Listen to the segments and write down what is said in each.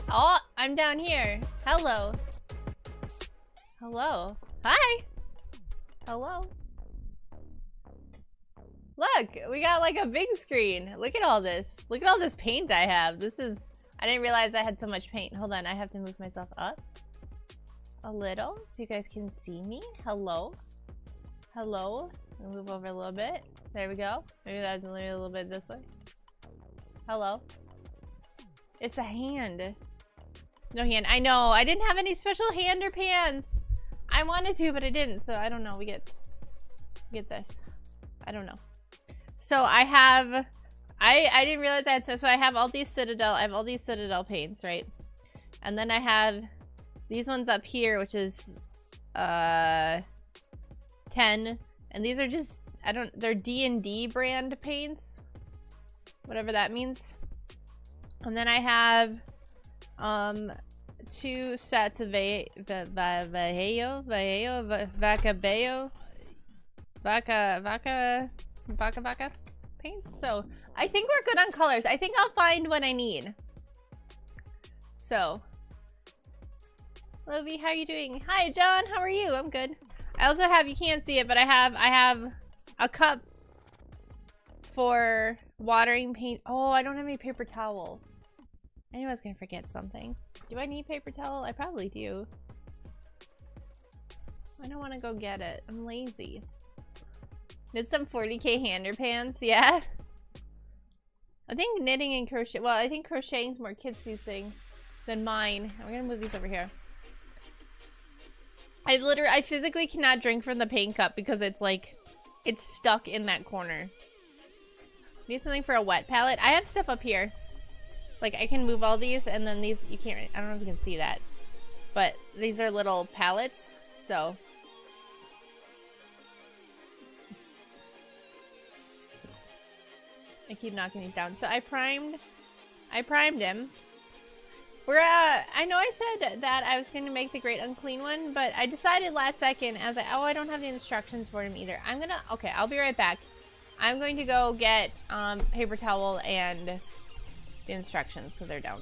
Oh, I'm down here. Hello. Hello. Hi. Hello. Look, we got like a big screen. Look at all this. Look at all this paint I have. This is... I didn't realize I had so much paint. Hold on, I have to move myself up a little so you guys can see me. Hello. Hello. I'll move over a little bit. There we go. Maybe that's a little bit this way. Hello. It's a hand. No hand. I know. I didn't have any special hand or pants. I wanted to, but I didn't. So I don't know. We get this. I don't know. So I have... I didn't realize I had... So I have all these Citadel... I have all these Citadel paints, right? And then I have these ones up here, which is... 10. And these are just... I don't... They're D&D brand paints. Whatever that means. And then I have... 2 sets of Vshojo Vaca paints. So I think we're good on colors. I think I'll find what I need. So, Lovey, how are you doing? Hi, John. How are you? I'm good. I also have, you can't see it, but I have a cup for watering paint. Oh, I don't have any paper towel. I knew I was gonna forget something. Do I need paper towel? I probably do. I don't want to go get it. I'm lazy. Did some 40K hander pants? Yeah. I think knitting and crochet. Well, I think crocheting's more kidsy thing than mine. I'm gonna move these over here. I physically cannot drink from the paint cup because it's like, it's stuck in that corner. Need something for a wet palette. I have stuff up here. Like, I can move all these, and then these, you can't, I don't know if you can see that. But these are little palettes, so. I keep knocking these down. So I primed him. I know I said that I was going to make the Great Unclean one, but I decided last second, I was like, oh, I don't have the instructions for him either. Okay, I'll be right back. I'm going to go get paper towel and the instructions because they're down.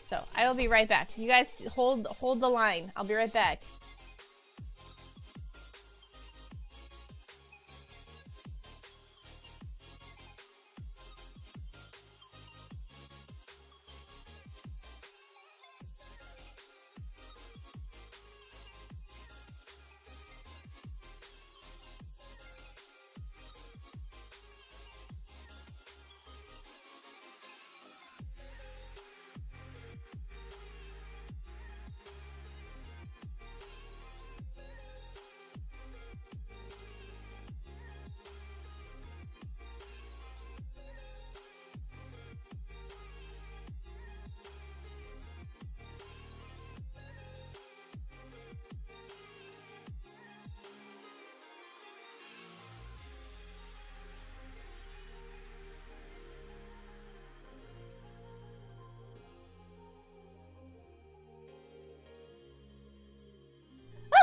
So I will be right back. You guys hold the line. I'll be right back.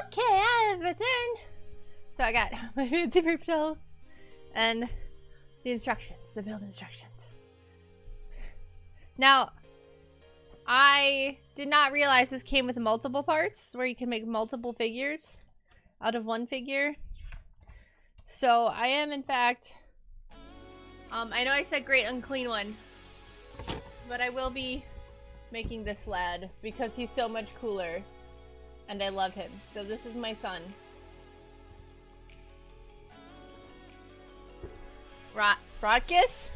Okay, I have returned. So I got my fancy paper towel and the instructions, the build instructions. Now, I did not realize this came with multiple parts where you can make multiple figures out of one figure. So I am, in fact, I know I said Great Unclean one, but I will be making this lad because he's so much cooler. And I love him. So this is my son. Rotkus?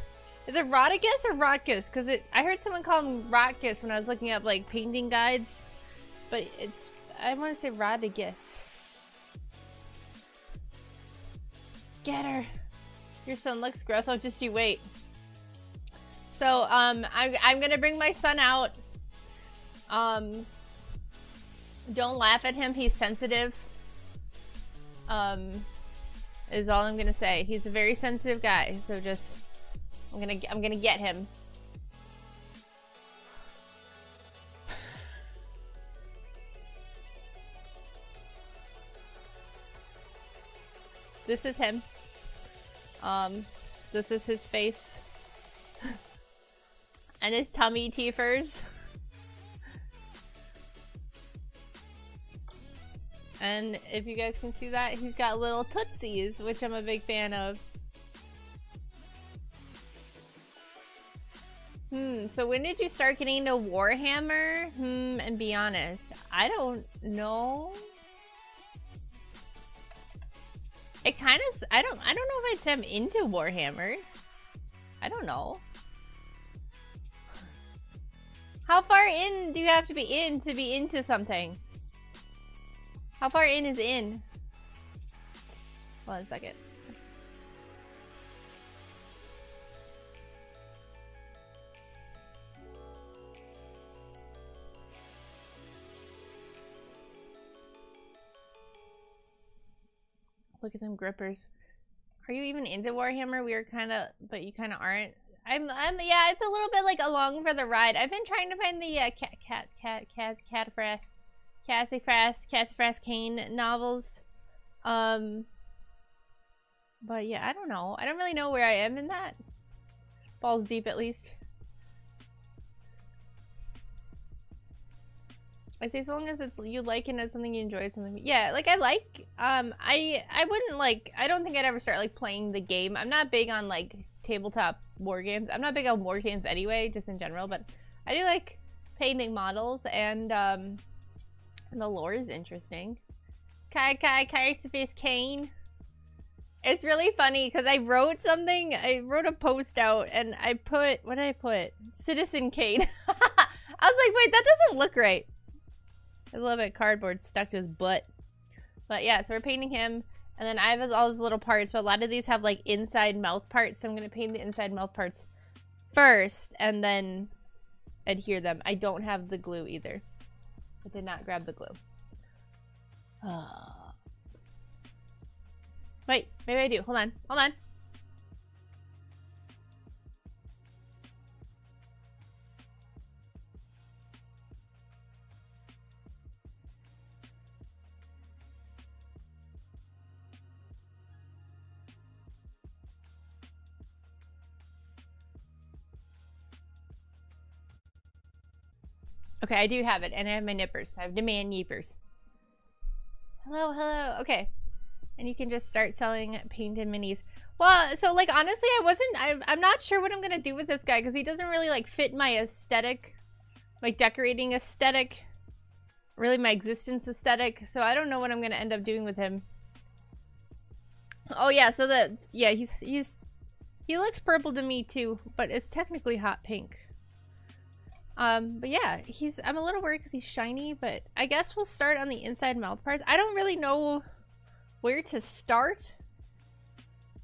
Is it Rotigus or Rotkus? Because I heard someone call him Rotkus when I was looking up like painting guides. But I want to say Rotigus. Get her. Your son looks gross. Oh, just you wait. So, I'm gonna bring my son out. Don't laugh at him. He's sensitive. Is all I'm gonna say. He's a very sensitive guy. So just, I'm gonna get him. This is him. This is his face. And his tummy teethers. And if you guys can see that, he's got little tootsies, which I'm a big fan of. So when did you start getting into Warhammer? And be honest, I don't know. It kind of, I don't know if I'd say I'm into Warhammer. I don't know. How far in do you have to be into something? How far in is in? Hold on a second. Look at them grippers. Are you even into Warhammer? We are kind of, but you kind of aren't. I'm yeah, it's a little bit like along for the ride. I've been trying to find the Cassifras Kane novels. But yeah, I don't know. I don't really know where I am in that. Balls deep at least. I say so long as it's you like it as something you enjoy, it's something. Yeah, like I like. I wouldn't like. I don't think I'd ever start like playing the game. I'm not big on like tabletop war games. I'm not big on war games anyway, just in general. But I do like painting models, and the lore is interesting. Cassifras Kane. It's really funny because I wrote something. I wrote a post out, and I put, what did I put? Citizen Kane. I was like, wait, that doesn't look right. A little bit of cardboard stuck to his butt. But yeah, so we're painting him. And then I have all his little parts. But a lot of these have like inside mouth parts. So I'm going to paint the inside mouth parts first. And then adhere them. I don't have the glue either. I did not grab the glue. Wait, maybe I do. Hold on. Hold on. Okay, I do have it, and I have my nippers. I have demand yeepers. Hello, hello. Okay. And you can just start selling painted minis. Well, so like honestly, I'm not sure what I'm gonna do with this guy because he doesn't really like fit my aesthetic, my decorating aesthetic, really my existence aesthetic. So I don't know what I'm gonna end up doing with him. Oh yeah, so he looks purple to me too, but it's technically hot pink. But yeah, I'm a little worried because he's shiny, but I guess we'll start on the inside mouth parts. I don't really know where to start.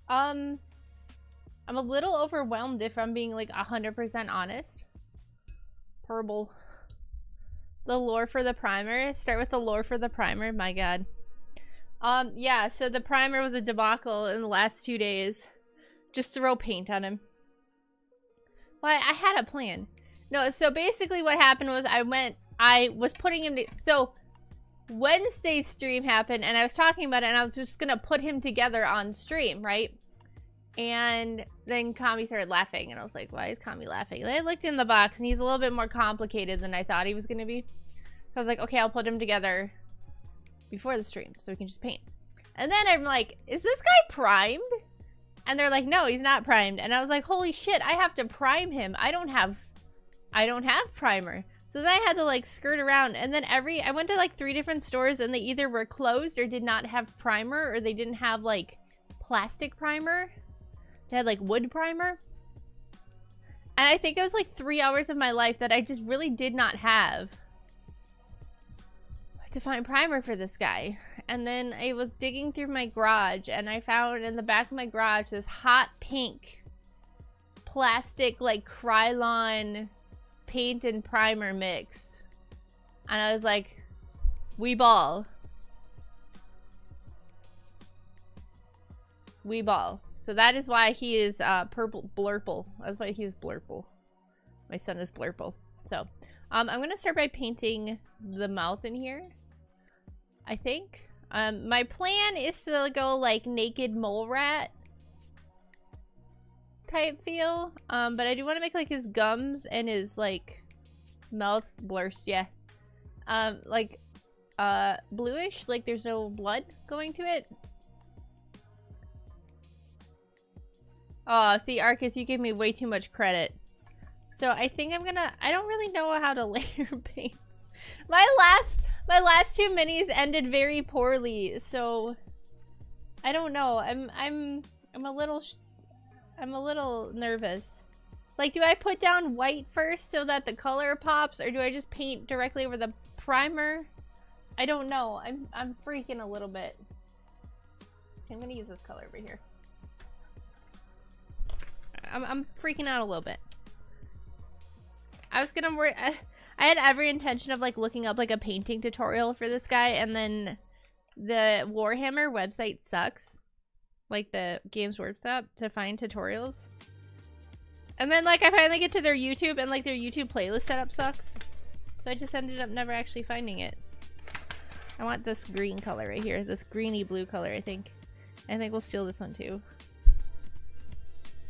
I'm a little overwhelmed if I'm being like 100% honest. Purple. The lore for the primer. Start with the lore for the primer. My god. Yeah, so the primer was a debacle in the last 2 days. Just throw paint on him. Well, I had a plan. No, so basically what happened was I was putting him to, so Wednesday's stream happened and I was talking about it and I was just gonna put him together on stream, right? And then Kami started laughing and I was like, why is Kami laughing? And I looked in the box and he's a little bit more complicated than I thought he was gonna be. So I was like, okay, I'll put him together before the stream so we can just paint. And then I'm like, is this guy primed? And they're like, no, he's not primed. And I was like, holy shit, I have to prime him. I don't have primer. So then I had to like skirt around, and then I went to like 3 different stores and they either were closed or did not have primer, or they didn't have like plastic primer. They had like wood primer. And I think it was like 3 hours of my life that I just really did not have to find primer for this guy. And then I was digging through my garage and I found in the back of my garage this hot pink plastic like Krylon paint and primer mix, and I was like, we ball. So that is why he is purple blurple. That's why he is blurple. My son is blurple. So I'm gonna start by painting the mouth in here, I think. My plan is to go like naked mole rat type feel, but I do want to make like his gums and his like mouth blurs, yeah, like bluish, like there's no blood going to it. Oh, see, Arcus, you gave me way too much credit. So I think I'm gonna, I don't really know how to layer paints. My last two minis ended very poorly, so I don't know. I'm a little nervous. Like, do I put down white first so that the color pops, or do I just paint directly over the primer? I don't know. I'm freaking a little bit. I'm gonna use this color over here. I'm freaking out a little bit. I was gonna work. I had every intention of like looking up like a painting tutorial for this guy, and then the Warhammer website sucks. Like the Games Workshop to find tutorials. And then like I finally get to their YouTube, and like their YouTube playlist setup sucks. So I just ended up never actually finding it. I want this green color right here. This greeny blue color, I think. I think we'll steal this one too.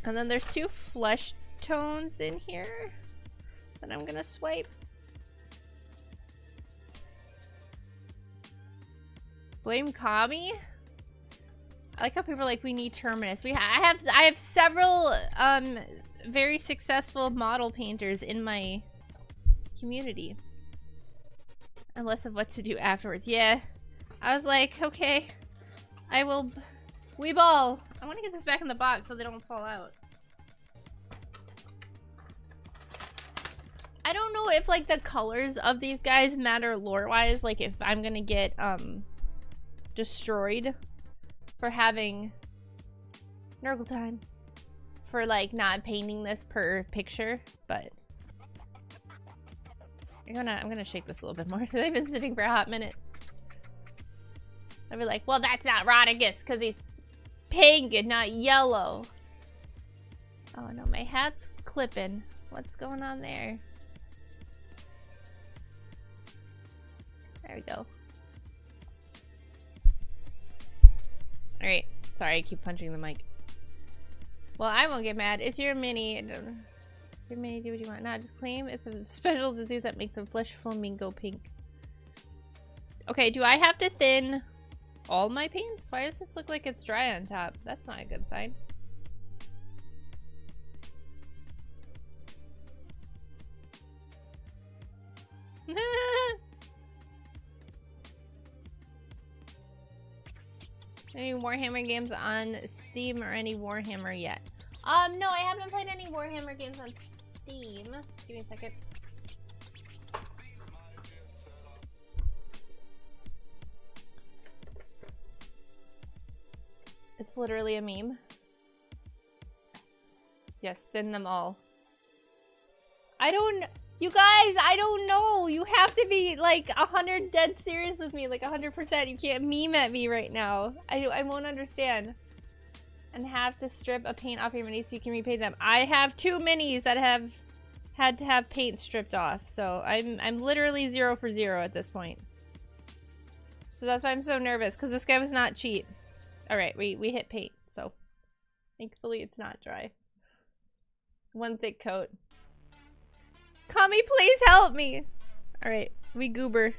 And then there's two flesh tones in here that I'm gonna swipe. Blame Kami? I like how people are like, we need Terminus. I have several very successful model painters in my community. And less of what to do afterwards. Yeah. I was like, okay. I will weeball. I want to get this back in the box so they don't fall out. I don't know if like the colors of these guys matter lore-wise. Like if I'm gonna get destroyed for having Nurgle time for like not painting this per picture, but I'm gonna shake this a little bit more because I've been sitting for a hot minute. I'll be like, well, that's not Rodigus because he's pink and not yellow. Oh no, my hat's clipping. What's going on there? There we go. Alright. Sorry, I keep punching the mic. Well, I won't get mad. It's your mini. It's your mini, do what you want. Nah, just claim it's a special disease that makes a flesh flamingo pink. Okay, do I have to thin all my paints? Why does this look like it's dry on top? That's not a good sign. Any Warhammer games on Steam or any Warhammer yet? No, I haven't played any Warhammer games on Steam. Just give me a second. It's literally a meme. Yes, thin them all. You guys, I don't know. You have to be like 100 dead serious with me, like 100%. You can't meme at me right now. I won't understand. And have to strip a paint off your minis so you can repaint them. I have 2 minis that have had to have paint stripped off, so I'm literally 0 for 0 at this point. So that's why I'm so nervous, because this guy was not cheap. All right, we hit paint, so thankfully it's not dry. One thick coat. Kami, please help me! Alright, we goober.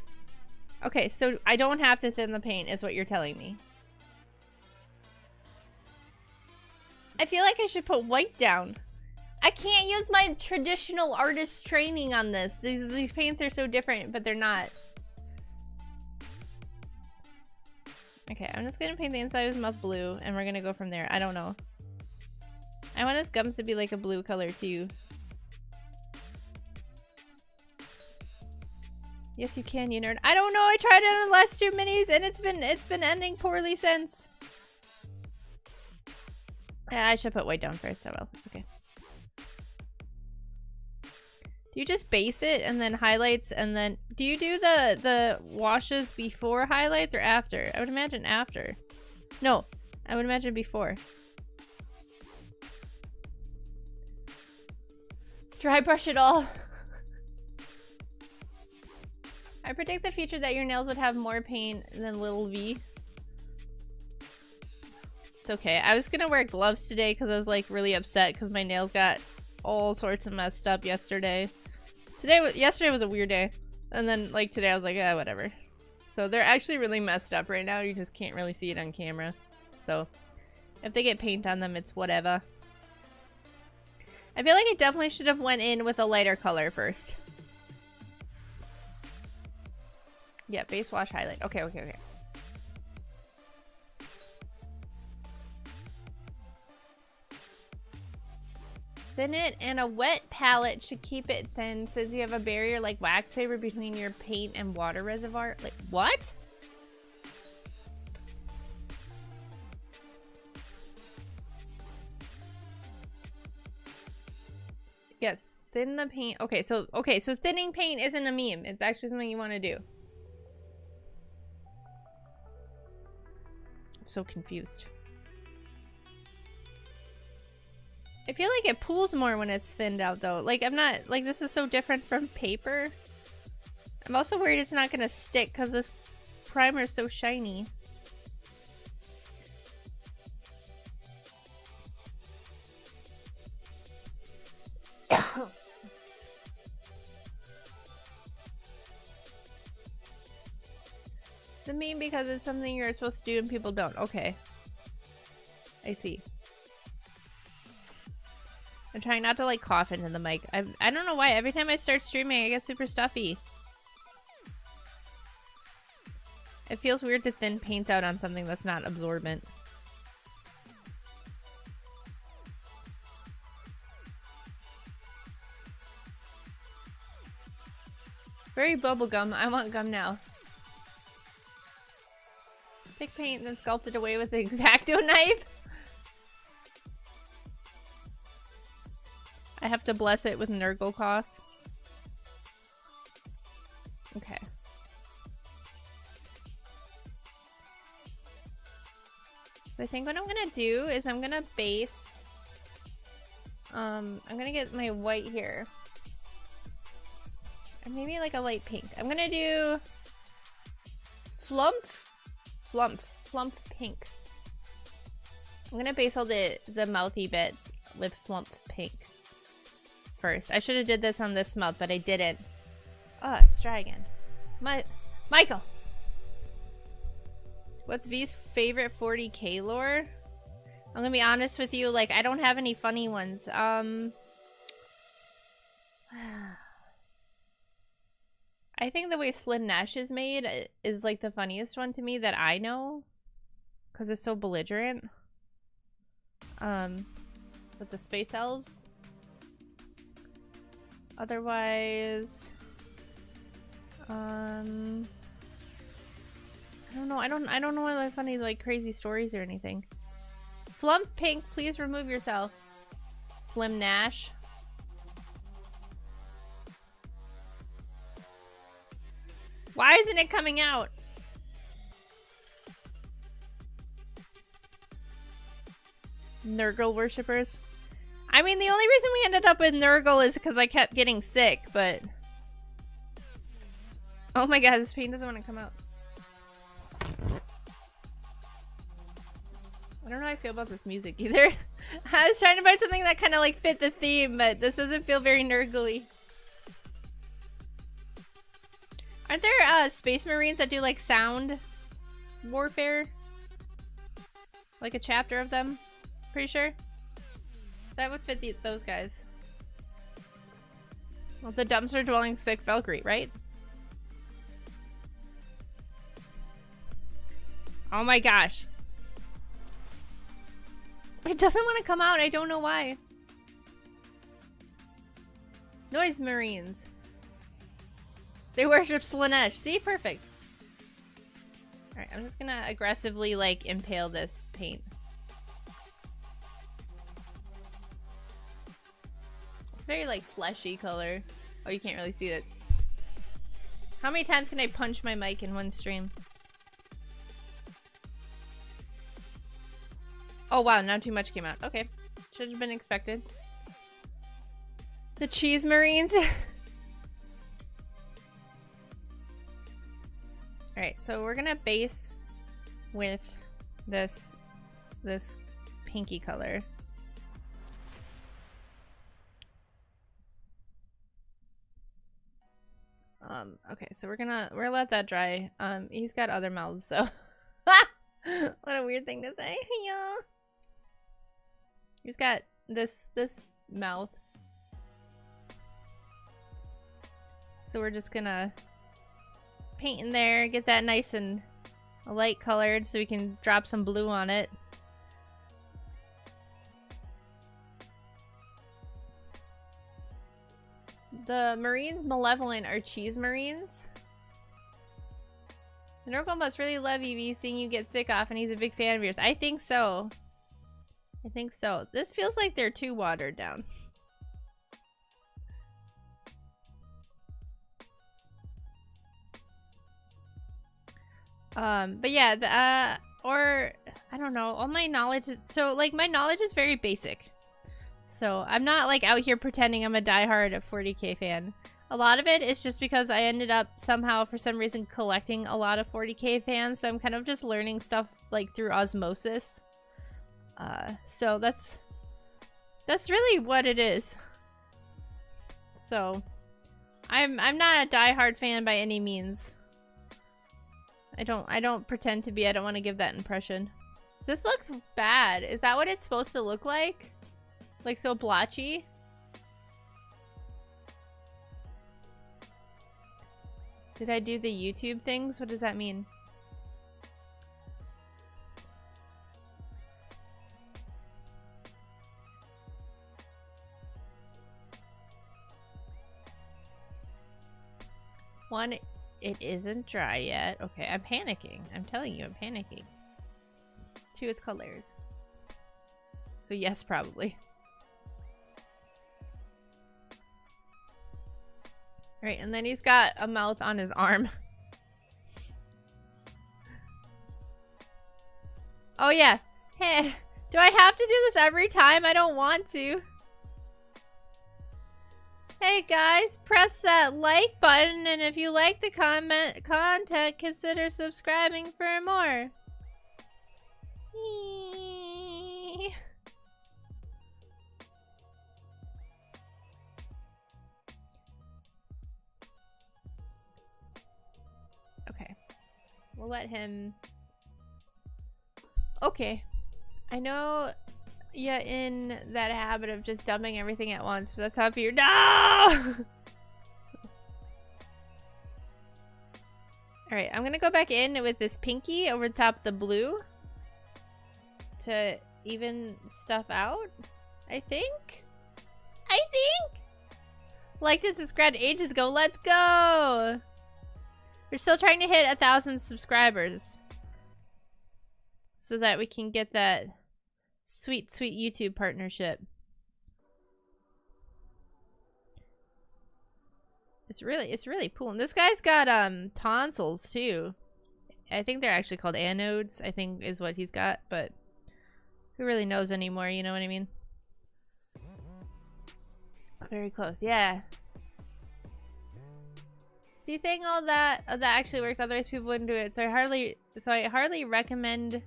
Okay, so I don't have to thin the paint is what you're telling me. I feel like I should put white down. I can't use my traditional artist training on this. These paints are so different, but they're not. Okay, I'm just gonna paint the inside of his mouth blue, and we're gonna go from there. I don't know. I want his gums to be like a blue color too. Yes, you can, you nerd. I don't know. I tried it on the last 2 minis, and it's been ending poorly since. I should put white down first. I will. It's okay. Do you just base it and then highlights, and then do you do the washes before highlights or after? I would imagine after. No, I would imagine before. Dry brush it all. I predict the future that your nails would have more paint than little V. It's okay. I was gonna wear gloves today because I was like really upset because my nails got all sorts of messed up yesterday. Yesterday was a weird day. And then like today I was like, whatever. So they're actually really messed up right now. You just can't really see it on camera. So if they get paint on them, it's whatever. I feel like I definitely should have went in with a lighter color first. Yeah, base wash highlight. Okay, okay, okay. Thin it, and a wet palette should keep it thin. Says you have a barrier like wax paper between your paint and water reservoir. Like, what? Yes, thin the paint. Okay, so thinning paint isn't a meme. It's actually something you want to do. I'm so confused. I feel like it pools more when it's thinned out though. Like, I'm not, like, this is so different from paper. I'm also worried it's not gonna stick because this primer is so shiny. The meme because it's something you're supposed to do and people don't. Okay. I see. I'm trying not to like cough into the mic. I don't know why. Every time I start streaming, I get super stuffy. It feels weird to thin paint out on something that's not absorbent. Very bubblegum. I want gum now. Thick paint, then sculpt it away with the X-Acto knife. I have to bless it with Nurgle cough. Okay. So I think what I'm gonna do is I'm gonna base. I'm gonna get my white here. And maybe like a light pink. I'm gonna do Flump pink. I'm gonna base all the mouthy bits with Flump pink first. I should have did this on this mouth, but I didn't. Oh, it's dry again. Michael! What's V's favorite 40k lore? I'm gonna be honest with you, like, I don't have any funny ones. I think the way Slim Nash is made is like the funniest one to me that I know. Because it's so belligerent. With the space elves. Otherwise, I don't know. I don't know any funny like crazy stories or anything. Flump pink, please remove yourself. Slim Nash. Why isn't it coming out? Nurgle worshippers. I mean, the only reason we ended up with Nurgle is because I kept getting sick, but... Oh my god, this paint doesn't want to come out. I don't know how I feel about this music either. I was trying to find something that kind of like fit the theme, but this doesn't feel very Nurgle-y. Aren't there space marines that do like sound warfare? Like a chapter of them? Pretty sure? That would fit those guys. Well, the dumpster dwelling sick Valkyrie, right? Oh my gosh. It doesn't want to come out. I don't know why. Noise Marines. They worship Slanesh. See? Perfect. Alright, I'm just gonna aggressively, like, impale this paint. It's very, like, fleshy color. Oh, you can't really see it. How many times can I punch my mic in one stream? Oh, wow. Now too much came out. Okay. Should have been expected. The Cheese Marines. Alright, so we're gonna base with this pinky color. Okay, so we're gonna let that dry. He's got other mouths though. What a weird thing to say. Yeah. He's got this mouth. So we're just gonna paint in there, get that nice and light colored so we can drop some blue on it. The Marines Malevolent are cheese Marines. The Norco must really love you, seeing you get sick off, and he's a big fan of yours. I think so. I think so. This feels like they're too watered down. But yeah, or I don't know, all my knowledge is, so like my knowledge is very basic. So I'm not like out here pretending I'm a diehard 40k fan. A lot of it is just because I ended up somehow for some reason collecting a lot of 40k fans, so I'm kind of just learning stuff like through osmosis. So that's really what it is. So I'm not a diehard fan by any means. I don't pretend to be. I don't want to give that impression. This looks bad. Is that what it's supposed to look like? Like so blotchy? Did I do the YouTube things? What does that mean? One, it isn't dry yet. Okay, I'm panicking. I'm telling you, I'm panicking. Two, it's called layers. So yes, probably. Right, and then he's got a mouth on his arm. Oh yeah. Hey, do I have to do this every time? I don't want to. Hey guys, press that like button, and if you like the content, consider subscribing for more. Okay. We'll let him... Okay. I know you're in that habit of just dumping everything at once, but that's how you're... No! Alright, I'm gonna go back in with this pinky over top of the blue to even stuff out, I think? Liked and subscribed ages ago. Let's go! We're still trying to hit 1,000 subscribers so that we can get that sweet, sweet YouTube partnership. It's really cool. And this guy's got tonsils too. I think they're actually called anodes, I think is what he's got, but who really knows anymore, you know what I mean? Very close, yeah. See, saying all that actually works, otherwise people wouldn't do it. So I hardly recommend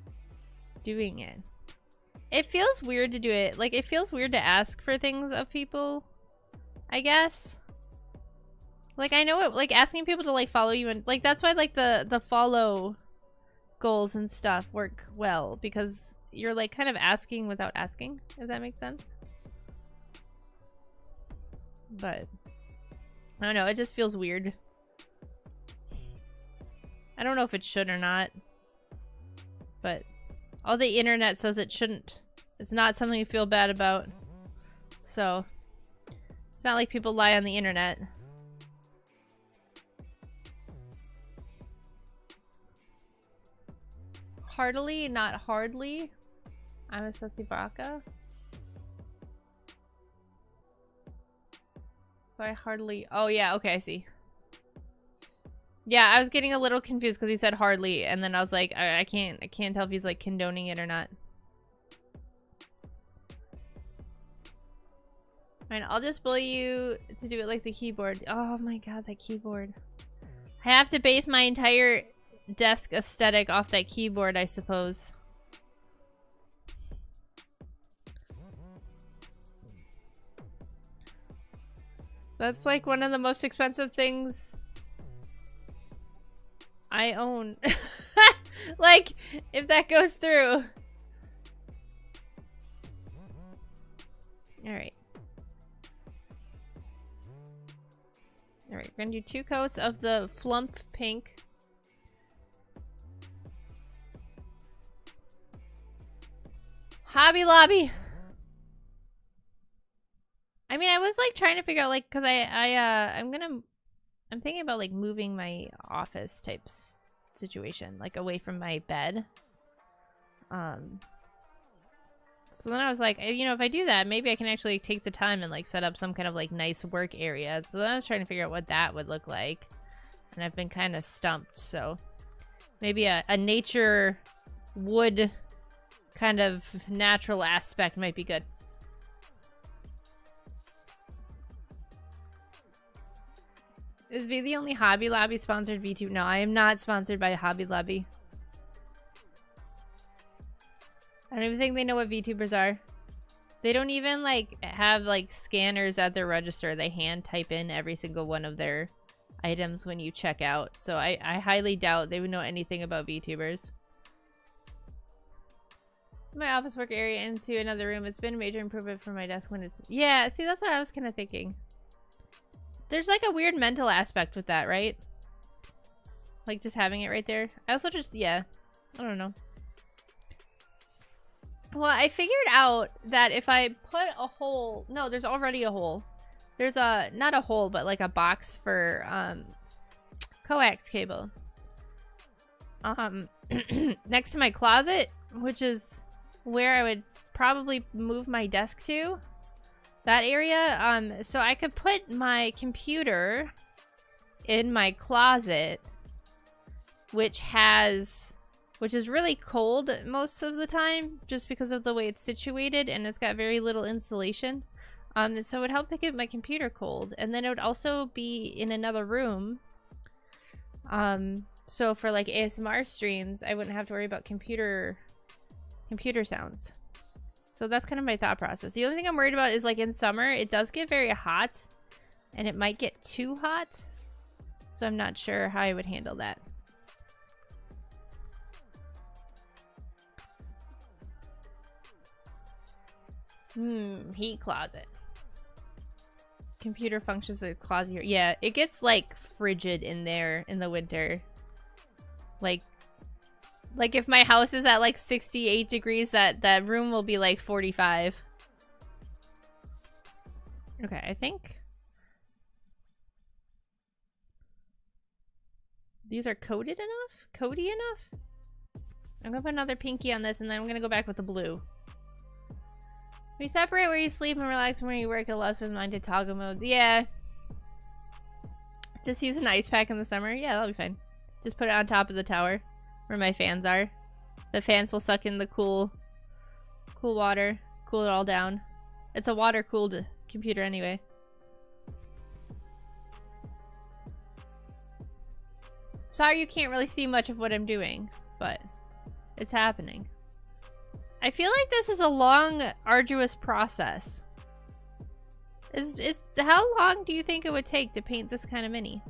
doing it. It feels weird to do it. Like, it feels weird to ask for things of people, I guess. Like, I know it, like, asking people to, like, follow you, and, like, that's why, like, the follow goals and stuff work well, because you're, like, kind of asking without asking, if that makes sense. But, I don't know, it just feels weird. I don't know if it should or not, but all the internet says it shouldn't. It's not something you feel bad about. So, it's not like people lie on the internet. Heartily, not hardly. I'm a sussy baka. So I hardly... Oh yeah, okay, I see. Yeah, I was getting a little confused because he said hardly, and then I was like, I can't tell if he's like condoning it or not. Alright, I'll just bully you to do it like the keyboard. Oh my god, that keyboard. I have to base my entire desk aesthetic off that keyboard, I suppose. That's like one of the most expensive things I own. Like, if that goes through. Alright. Alright, we're gonna do 2 coats of the flump pink. Hobby Lobby. I mean, I was like trying to figure out like, cause I'm thinking about like moving my office type situation, like away from my bed. So then I was like, you know, if I do that, maybe I can actually take the time and like set up some kind of like nice work area. So then I was trying to figure out what that would look like. And I've been kind of stumped. So maybe a nature wood kind of natural aspect might be good. Is V the only Hobby Lobby sponsored VTuber? No, I am not sponsored by Hobby Lobby. I don't even think they know what VTubers are. They don't even like have like scanners at their register. They hand type in every single one of their items when you check out. So I highly doubt they would know anything about VTubers. My office work area into another room. It's been a major improvement for my desk when it's... Yeah, see, that's what I was kind of thinking. There's like a weird mental aspect with that, right? Like just having it right there. I also just... Yeah. I don't know. Well, I figured out that if I put a hole... No, there's already a hole. There's a... Not a hole, but like a box for coax cable. Next to my closet, which is where I would probably move my desk to. That area. So I could put my computer in my closet, which is really cold most of the time, just because of the way it's situated, and it's got very little insulation. So it would help keep my computer cold, and then it would also be in another room. So for like ASMR streams, I wouldn't have to worry about computer sounds. So that's kind of my thought process. The only thing I'm worried about is like in summer, it does get very hot, and it might get too hot. So I'm not sure how I would handle that. Heat closet. Computer functions as a closet here. Yeah, it gets like frigid in there in the winter. Like if my house is at like 68 degrees, that room will be like 45. Okay, I think these are coated enough? Coaty enough? I'm gonna put another pinky on this, and then I'm gonna go back with the blue. We separate where you sleep and relax from where you work. It allows for the mind to toggle modes. Yeah. Just use an ice pack in the summer. Yeah, that'll be fine. Just put it on top of the tower where my fans are. The fans will suck in the cool water. Cool it all down. It's a water-cooled computer anyway. Sorry you can't really see much of what I'm doing, but it's happening. I feel like this is a long, arduous process. How long do you think it would take to paint this kind of mini?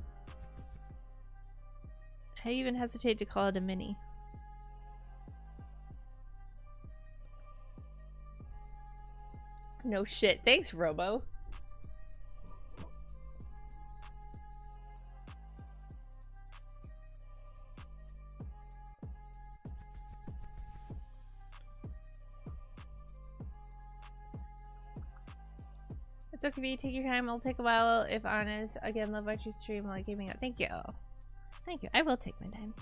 I even hesitate to call it a mini. No shit. Thanks, Robo. It's okay, take your time. It'll take a while, if honest. Again, love watching you stream while gaming up. Thank you. Thank you. I will take my time.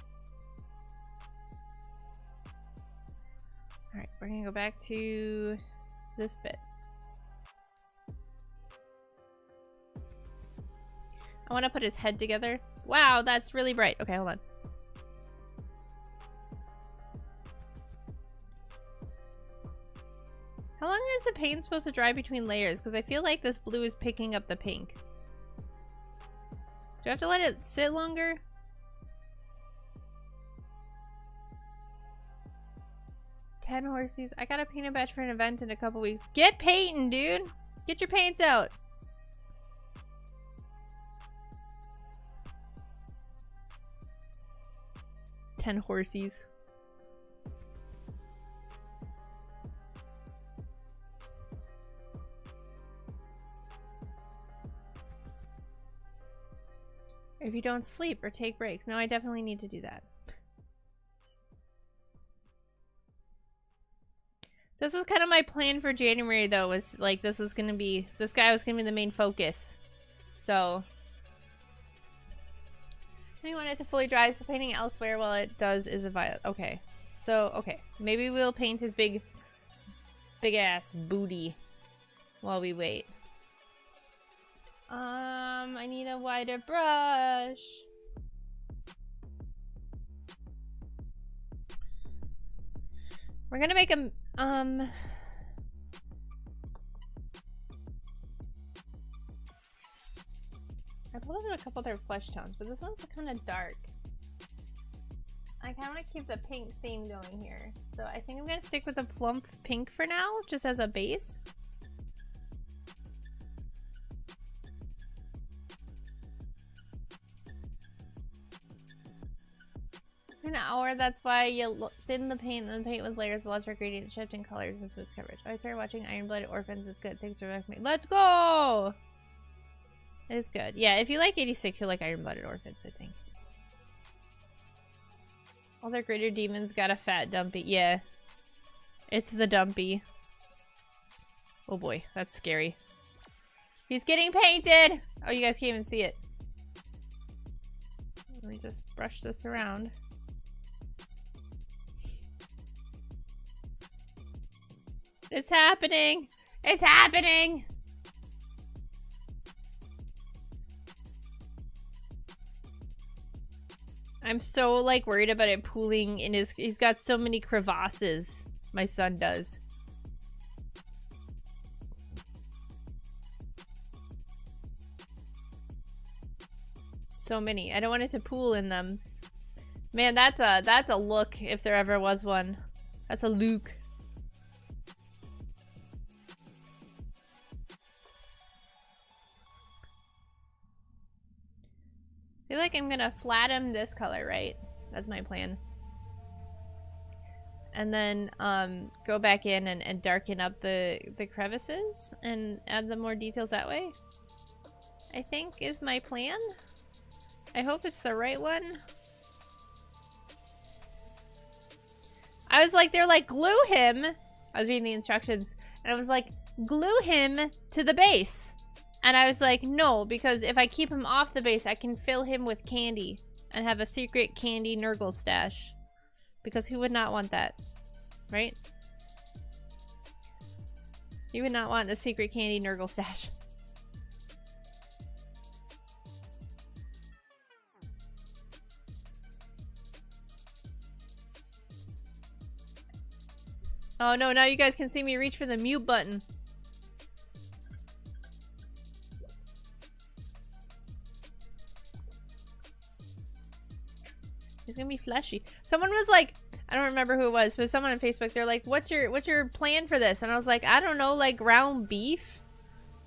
Alright, we're gonna go back to this bit. I want to put his head together. Wow, that's really bright. Okay, hold on. How long is the paint supposed to dry between layers? Because I feel like this blue is picking up the pink. Do I have to let it sit longer? $10 horses. I got a paint batch for an event in a couple weeks. Get painting, dude! Get your paints out! 10 horsies. If you don't sleep or take breaks. No, I definitely need to do that. This was kind of my plan for January, though, was like this guy was gonna be the main focus. So I want it to fully dry, so painting elsewhere while it does is a violet. Okay. So, okay. Maybe we'll paint his big ass booty while we wait. I need a wider brush. We're gonna make him, I pulled out a couple other flesh tones, but this one's kind of dark. I kind of want to keep the pink theme going here. So I think I'm going to stick with the plump pink for now, just as a base. An hour, that's why you thin the paint and then paint with layers of electric gradient, shifting colors and smooth coverage. I started watching Iron-Blooded Orphans. It's good. Thanks for recommending. Let's go! It is good. Yeah, if you like 86, you'll like Iron-Blooded Orphans, I think. All their greater demons got a fat dumpy. Yeah. It's the dumpy. Oh boy, that's scary. He's getting painted! Oh, you guys can't even see it. Let me just brush this around. It's happening! It's happening! I'm so, like, worried about it pooling in his... He's got so many crevasses. My son does. So many. I don't want it to pool in them. Man, that's a look, if there ever was one. That's a look. I feel like I'm gonna flat him this color, right? That's my plan. And then go back in and darken up the crevices and add the more details that way. I think is my plan. I hope it's the right one. I was like, they're like, glue him. I was reading the instructions and I was like, glue him to the base. And I was like, no, because if I keep him off the base, I can fill him with candy and have a secret candy Nurgle stash. Because who would not want that? Right? You would not want a secret candy Nurgle stash. Oh no, now you guys can see me reach for the mute button. He's gonna be fleshy. Someone was like, I don't remember who it was, but someone on Facebook, they're like, what's your plan for this? And I was like, I don't know, like ground beef?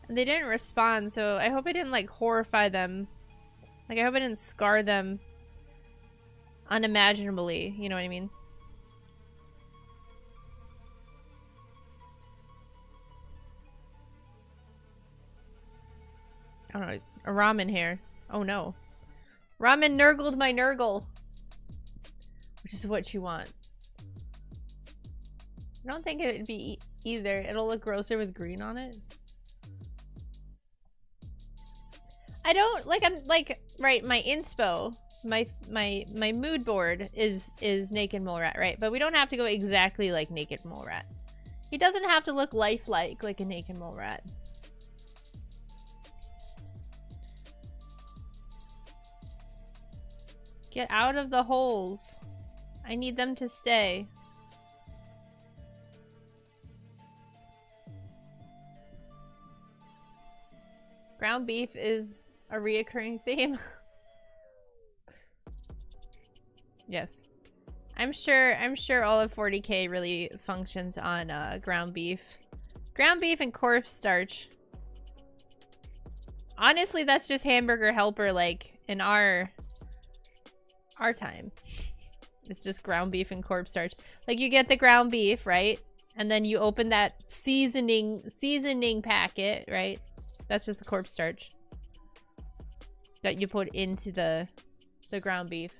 And they didn't respond, so I hope I didn't like horrify them. Like I hope I didn't scar them unimaginably, you know what I mean? I don't know, a ramen hair. Oh no. Ramen nurgled my Nurgle. Which is what you want. I don't think it would be either. It'll look grosser with green on it. I don't like. I'm like right. My inspo, my mood board is naked mole rat, right? But we don't have to go exactly like naked mole rat. He doesn't have to look lifelike like a naked mole rat. Get out of the holes. I need them to stay. Ground beef is a reoccurring theme. Yes. I'm sure all of 40k really functions on ground beef. Ground beef and corpse starch. Honestly, that's just hamburger helper like in our time. It's just ground beef and cornstarch. Like you get the ground beef, right? And then you open that seasoning packet, right? That's just the cornstarch that you put into the ground beef.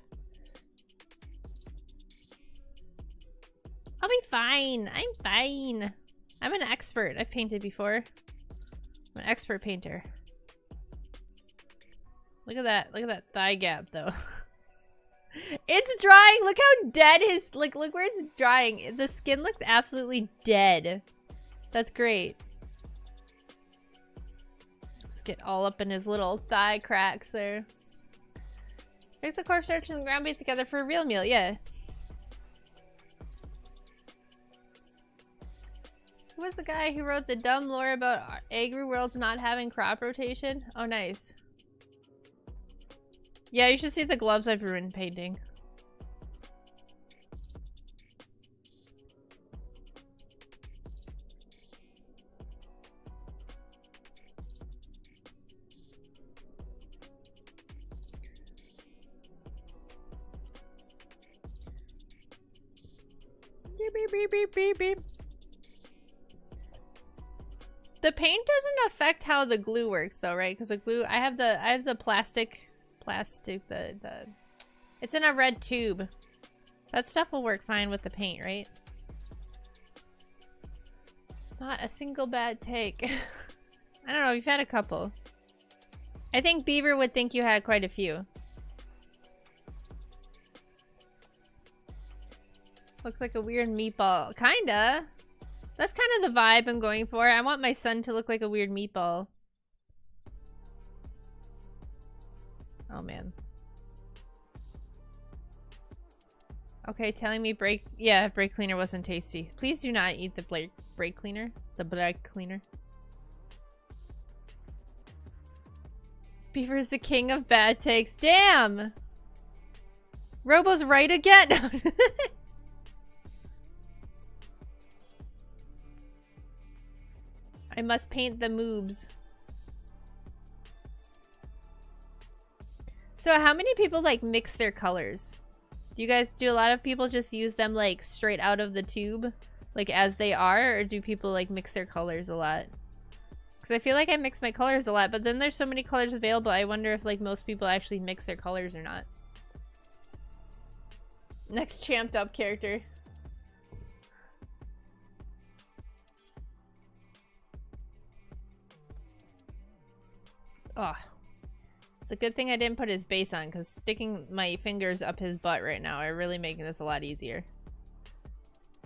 I'll be fine. I'm fine. I'm an expert. I've painted before. I'm an expert painter. Look at that. Look at that thigh gap, though. It's drying. Look how dead his... Like, look where it's drying. The skin looks absolutely dead. That's great. Just get all up in his little thigh cracks there. Mix the cornstarch and the ground beef together for a real meal. Yeah. Who was the guy who wrote the dumb lore about Agri Worlds not having crop rotation? Oh, nice. Yeah, you should see the gloves I've ruined painting. Beep, beep, beep, beep, beep, beep. The paint doesn't affect how the glue works though, right? Because the glue, I have the plastic, it's in a red tube. That stuff will work fine with the paint, right? Not a single bad take. I don't know, you've had a couple. I think Beaver would think you had quite a few. Looks like a weird meatball. Kinda. That's kind of the vibe I'm going for. I want my son to look like a weird meatball. Oh, man. Okay, telling me brake cleaner wasn't tasty. Please do not eat the brake cleaner. The brake cleaner. Beaver is the king of bad takes. Damn! Robo's right again! I must paint the moobs. So how many people like mix their colors? Do a lot of people just use them like straight out of the tube? Like as they are? Or do people like mix their colors a lot? Because I feel like I mix my colors a lot, but then there's so many colors available, I wonder if like most people actually mix their colors or not. Next champed up character. Oh, it's a good thing I didn't put his base on, because sticking my fingers up his butt right now are really making this a lot easier.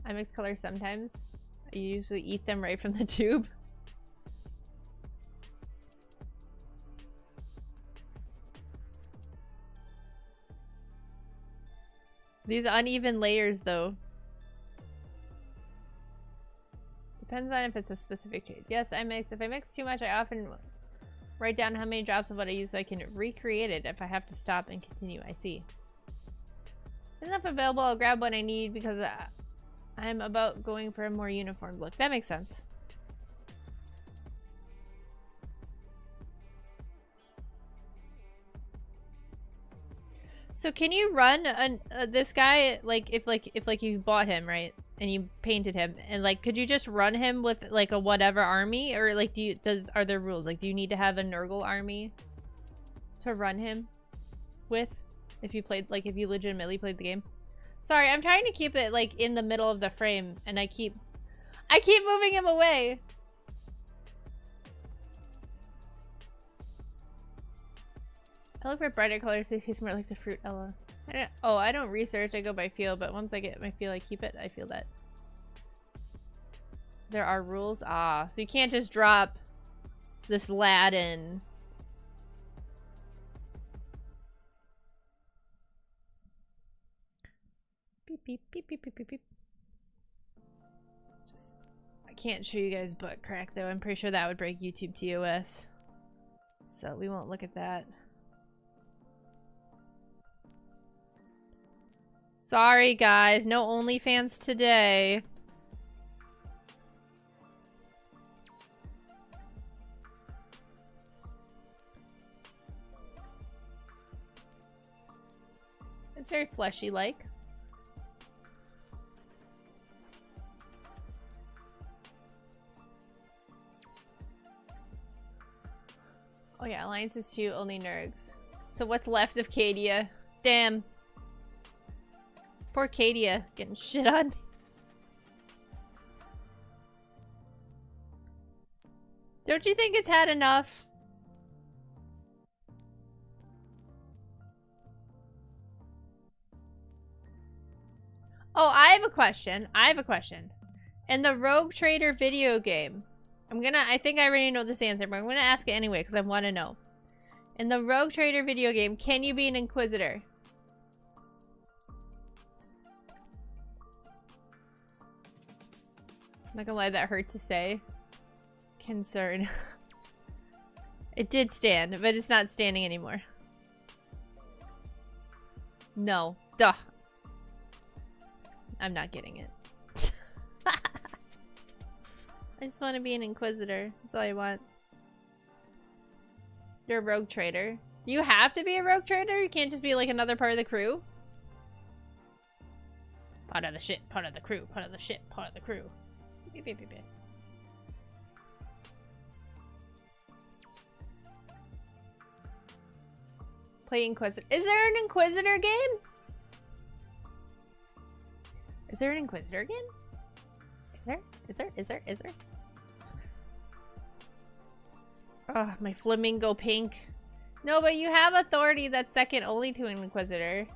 I mix colors sometimes. I usually eat them right from the tube. These uneven layers, though. Depends on if it's a specific shade. Yes, I mix. If I mix too much, I often write down how many drops of what I use so I can recreate it if I have to stop and continue. I see. Enough available, I'll grab what I need because I'm about going for a more uniform look. That makes sense. So can you run this guy like if you bought him, right? And you painted him, and like could you just run him with like a whatever army, or like are there rules? Like do you need to have a Nurgle army to run him with if you legitimately played the game? Sorry, I'm trying to keep it like in the middle of the frame and I keep moving him away. I look for brighter colors so it tastes more like the fruit Ella. I don't research, I go by feel, but once I get my feel, I keep it. I feel that. There are rules? Ah, so you can't just drop this lad in. Beep, beep, beep, beep, beep, beep, beep. I can't show you guys butt crack, though. I'm pretty sure that would break YouTube TOS. So we won't look at that. Sorry, guys. No OnlyFans today. It's very fleshy-like. Oh yeah, alliances too, only nergs. So what's left of Cadia? Damn. Poor Cadia, getting shit on. Don't you think it's had enough? Oh, I have a question. In the Rogue Trader video game, I think I already know this answer, but I'm gonna ask it anyway because I want to know. In the Rogue Trader video game, can you be an Inquisitor? I'm not gonna lie, that hurt to say. Concern. It did stand, but it's not standing anymore. No. Duh. I'm not getting it. I just want to be an Inquisitor. That's all I want. You're a Rogue Trader. You have to be a Rogue Trader? You can't just be like another part of the crew? Part of the ship, part of the crew, part of the ship, part of the crew. Beep, beep, beep, beep. Play Inquisitor. Is there an Inquisitor game? Is there an Inquisitor game? Is there? Is there? Oh, my flamingo pink. No, but you have authority that's second only to an Inquisitor.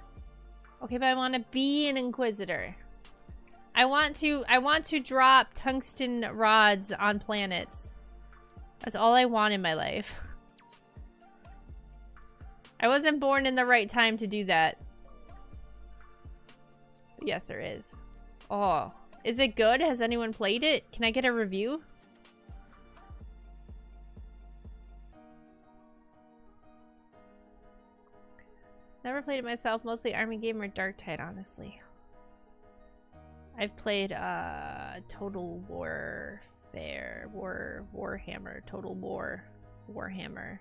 Okay, but I want to be an Inquisitor. I want to drop tungsten rods on planets. That's all I want in my life. I wasn't born in the right time to do that. But yes, there is. Oh, is it good? Has anyone played it? Can I get a review? Never played it myself. Mostly Army Gamer, Dark Tide, honestly. I've played Total Warfare, Warhammer, Total War, Warhammer.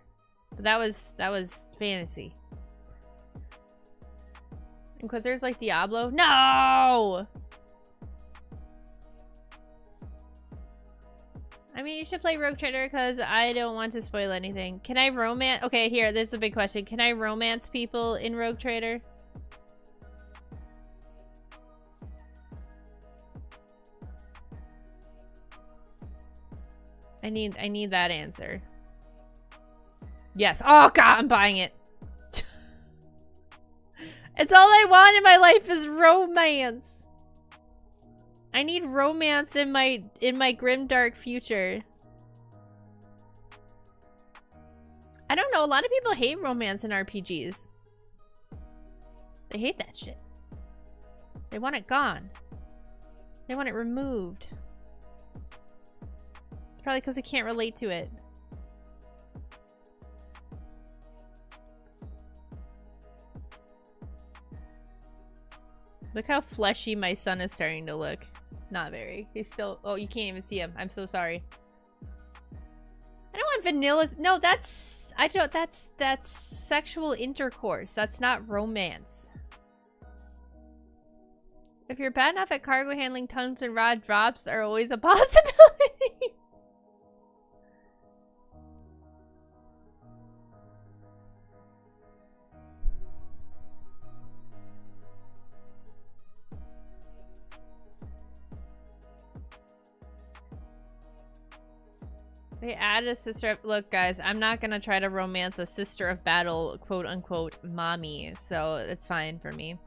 But that was fantasy. Inquisitors like Diablo? No! I mean, you should play Rogue Trader because I don't want to spoil anything. Can I romance? Okay, here, this is a big question. Can I romance people in Rogue Trader? I need that answer. Yes. Oh god, I'm buying it. It's all I want in my life is romance. I need romance in my grimdark future. I don't know, a lot of people hate romance in RPGs. They hate that shit. They want it gone. They want it removed. Probably because they can't relate to it. Look how fleshy my son is starting to look. Not very. He's still... Oh, you can't even see him. I'm so sorry. I don't want vanilla... No, that's... I don't... That's sexual intercourse. That's not romance. If you're bad enough at cargo handling, tungsten rod drops are always a possibility. They added a sister. Look, guys, I'm not gonna try to romance a sister of battle, quote unquote, mommy. So it's fine for me.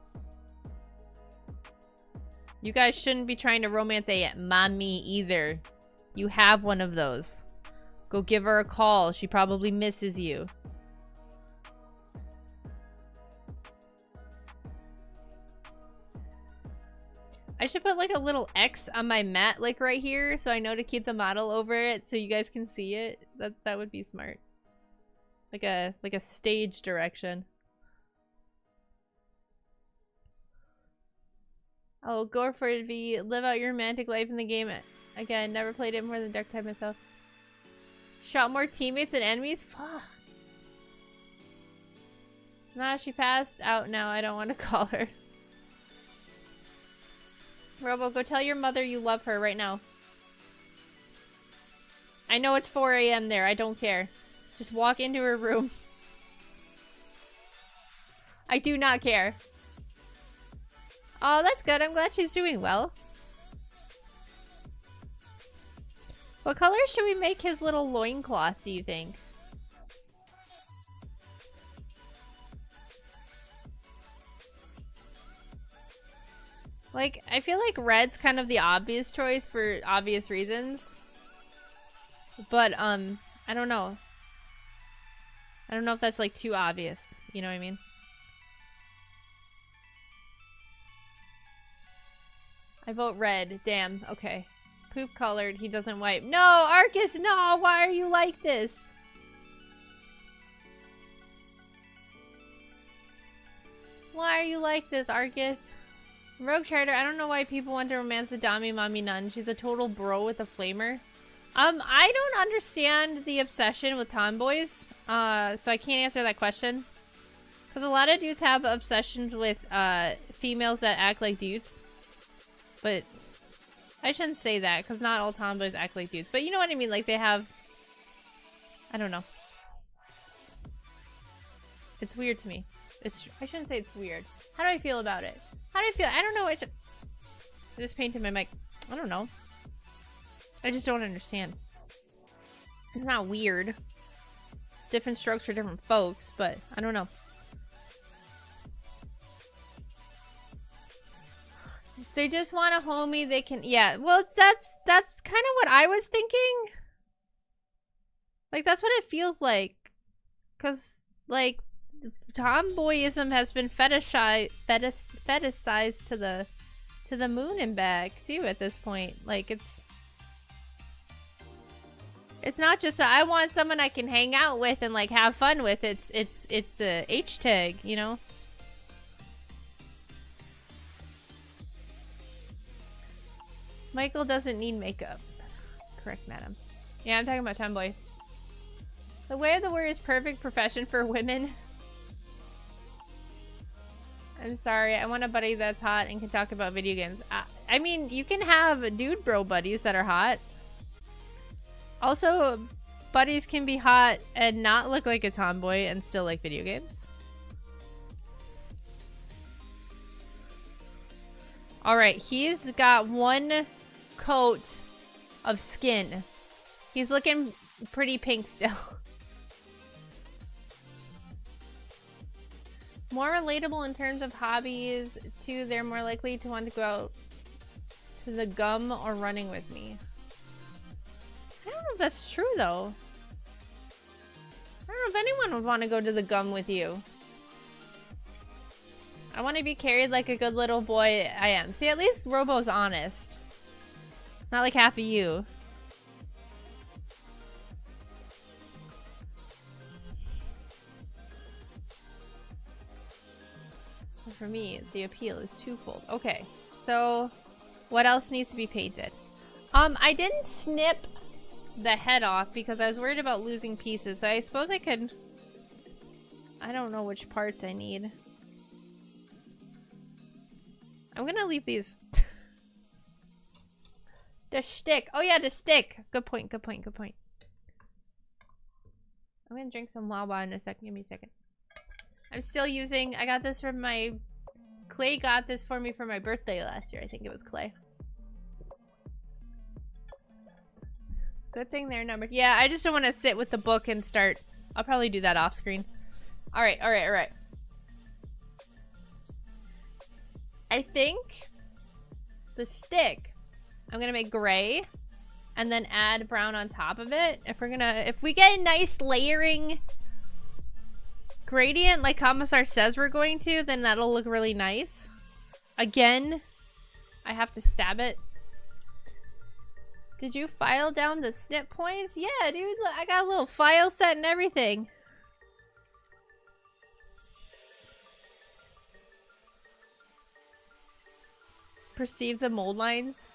You guys shouldn't be trying to romance a mommy either. You have one of those. Go give her a call. She probably misses you. I should put like a little X on my mat like right here so I know to keep the model over it so you guys can see it. That would be smart. Like a stage direction. Oh, go for it, V. Live out your romantic life in the game. Again, never played it more than Dark Tide myself. Shot more teammates and enemies? Fuck. Nah, she passed out now. I don't want to call her. Robo, go tell your mother you love her right now. I know it's 4 a.m. there. I don't care. Just walk into her room. I do not care. Oh, that's good. I'm glad she's doing well. What color should we make his little loincloth, do you think? Like, I feel like red's kind of the obvious choice for obvious reasons. But, I don't know. I don't know if that's, like, too obvious. You know what I mean? I vote red. Damn. Okay. Poop colored. He doesn't wipe. No! Arcus, no! Why are you like this? Why are you like this, Arcus? Rogue Charter, I don't know why people want to romance a Dami Mommy Nun. She's a total bro with a flamer. I don't understand the obsession with tomboys. So I can't answer that question. Because a lot of dudes have obsessions with, females that act like dudes. But I shouldn't say that, because not all tomboys act like dudes. But you know what I mean? Like, they have... I don't know. It's weird to me. I shouldn't say it's weird. How do I feel about it? How do I feel? I don't know. I just painted my mic. I don't know. I just don't understand. It's not weird. Different strokes for different folks, but I don't know. They just want a homie they can... Yeah, well, that's kind of what I was thinking. Like, that's what it feels like. Because, like, tomboyism has been fetishized to the moon and back, too, at this point. Like, it's not just I want someone I can hang out with and, like, have fun with. It's a H-tag, you know? Michael doesn't need makeup. Correct, madam. Yeah, I'm talking about tomboy. The way of the word is perfect profession for women. I'm sorry, I want a buddy that's hot and can talk about video games. I mean, you can have dude bro buddies that are hot. Also, buddies can be hot and not look like a tomboy and still like video games. Alright, he's got one coat of skin. He's looking pretty pink still. More relatable in terms of hobbies, too. They're more likely to want to go out to the gum or running with me. I don't know if that's true, though. I don't know if anyone would want to go to the gum with you. I want to be carried like a good little boy I am. See, at least Robo's honest. Not like half of you. For me, the appeal is twofold. Okay, so what else needs to be painted? I didn't snip the head off because I was worried about losing pieces. So I suppose I could... I don't know which parts I need. I'm gonna leave these. The stick. Oh yeah, the stick. Good point, good point, good point. I'm gonna drink some Wawa in a second. Give me a second. I'm still using... I got this from my... Clay got this for me for my birthday last year. I think it was Clay. Good thing they're numbered. Yeah, I just don't want to sit with the book and start... I'll probably do that off screen. Alright, alright, alright. I think the stick I'm gonna make gray and then add brown on top of it. If we get a nice layering gradient like Commissar says we're going to, then that'll look really nice. Again, I have to stab it. Did you file down the snip points? Yeah, dude, look, I got a little file set and everything. Perceive the mold lines.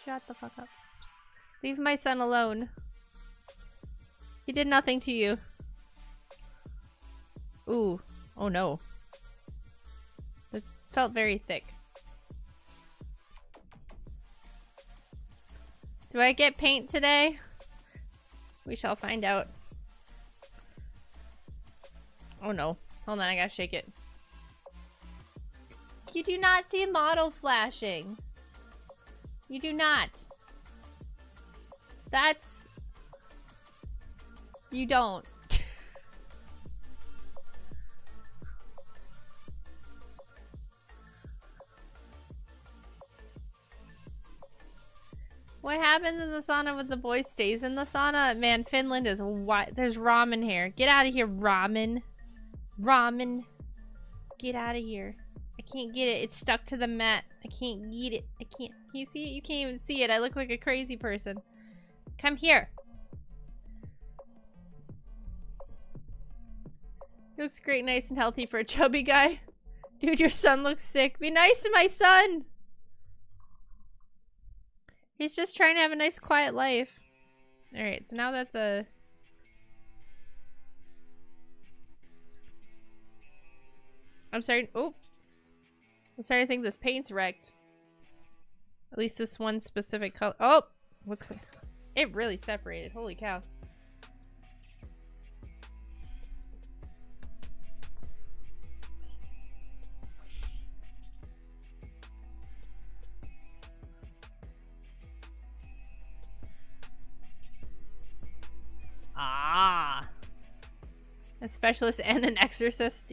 Shut the fuck up. Leave my son alone. He did nothing to you. Ooh. Oh no. That felt very thick. Do I get paint today? We shall find out. Oh no. Hold on, I gotta shake it. You do not see model flashing. You do not. That's... You don't. What happens in the sauna with the boy stays in the sauna? Man, Finland is white. There's ramen here. Get out of here, ramen. Ramen. Get out of here. I can't get it. It's stuck to the mat. I can't eat it. I can't. Can you see it? You can't even see it. I look like a crazy person. Come here. He looks great, nice and healthy for a chubby guy. Dude, your son looks sick. Be nice to my son. He's just trying to have a nice, quiet life. Alright, so now that's a... I'm starting... Oh! I'm starting to think this paint's wrecked. At least this one specific color. Oh! What's... It really separated. Holy cow. Ah. A specialist and an exorcist.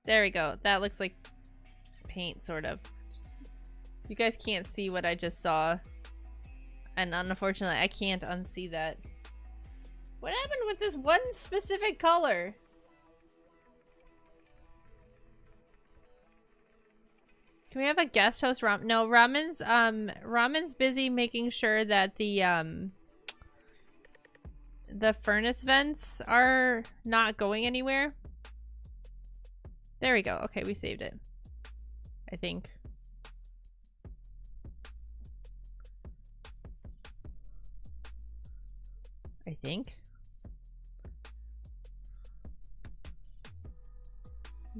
There we go. That looks like paint, sort of. You guys can't see what I just saw. And unfortunately, I can't unsee that. What happened with this one specific color? Can we have a guest host? No, Ramen's busy making sure that the furnace vents are not going anywhere. There we go. Okay, we saved it. I think.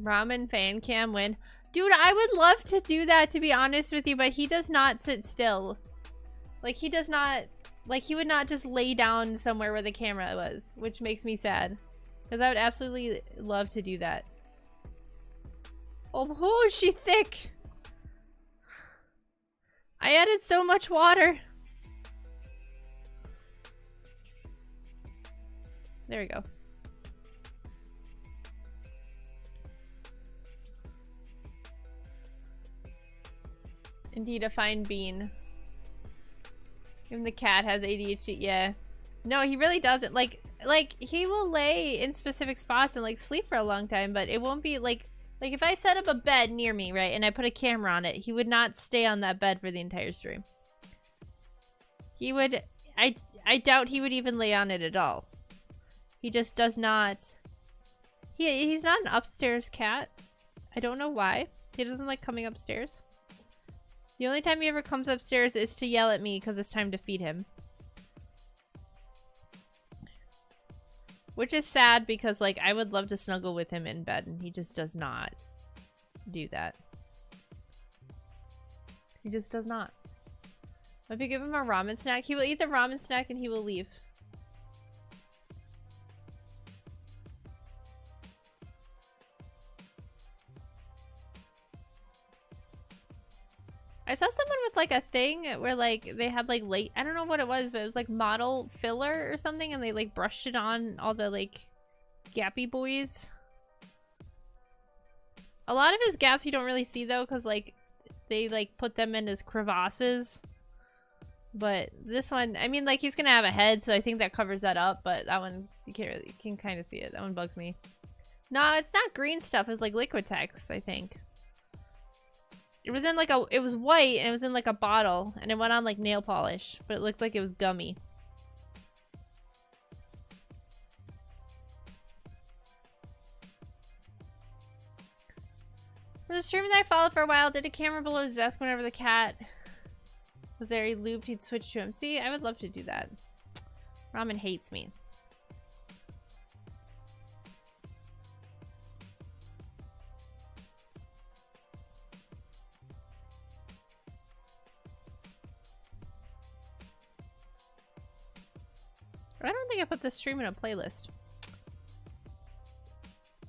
Ramen fan cam win. Dude, I would love to do that, to be honest with you, but he does not sit still. Like, he does not... Like, he would not just lay down somewhere where the camera was, which makes me sad. Because I would absolutely love to do that. Oh, is she thick? I added so much water. There we go. Indeed, a fine bean. Even the cat has ADHD. Yeah. No, he really doesn't. Like he will lay in specific spots and like sleep for a long time, but it won't be like if I set up a bed near me, right, and I put a camera on it, he would not stay on that bed for the entire stream. He would, I doubt he would even lay on it at all. He just does not. He's not an upstairs cat. I don't know why. He doesn't like coming upstairs. The only time he ever comes upstairs is to yell at me because it's time to feed him. Which is sad because, like, I would love to snuggle with him in bed and he just does not do that. He just does not. If you give him a ramen snack, he will eat the ramen snack and he will leave. I saw someone with like a thing where like they had like I don't know what it was, but it was like model filler or something, and they like brushed it on all the like gappy boys. A lot of his gaps you don't really see though, because like they like put them in as crevasses. But this one, I mean, like he's gonna have a head, so I think that covers that up. But that one you can't really, you can kind of see it. That one bugs me. No, it's not green stuff. It's like Liquitex, I think. It was in like a, it was white and it was in like a bottle and it went on like nail polish, but it looked like it was gummy. For the streamer that I followed for a while, did a camera below his desk whenever the cat was there, he looped, he'd switch to him. See, I would love to do that. Ramen hates me. I don't think I put this stream in a playlist.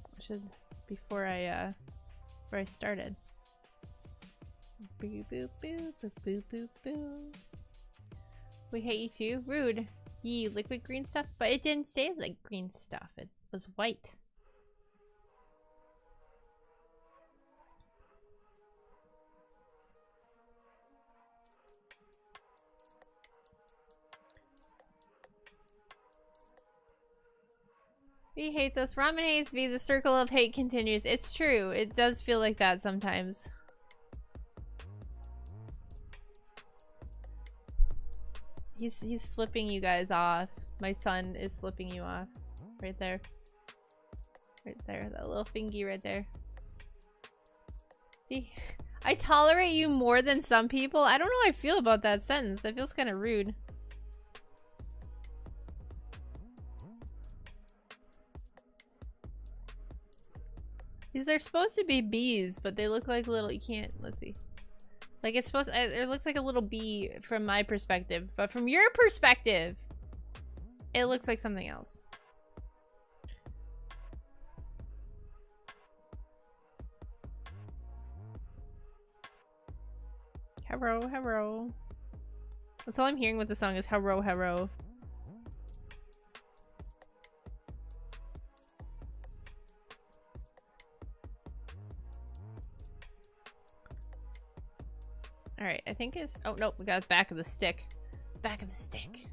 I should before I started. Boo boo boo boo boo boo boo. We hate you too. Rude. Ye liquid green stuff, but it didn't say like green stuff. It was white. V hates us. Ramen hates V. The circle of hate continues. It's true. It does feel like that sometimes. He's flipping you guys off. My son is flipping you off. Right there. Right there. That little fingy right there. I tolerate you more than some people. I don't know how I feel about that sentence. That feels kind of rude. These are supposed to be bees, but they look like little, you can't, let's see. Like it's supposed, it looks like a little bee from my perspective, but from your perspective, it looks like something else. Hello, hello. That's all I'm hearing with the song is hello, hello. Alright, I think it's... Oh, nope, we got the back of the stick. Back of the stick.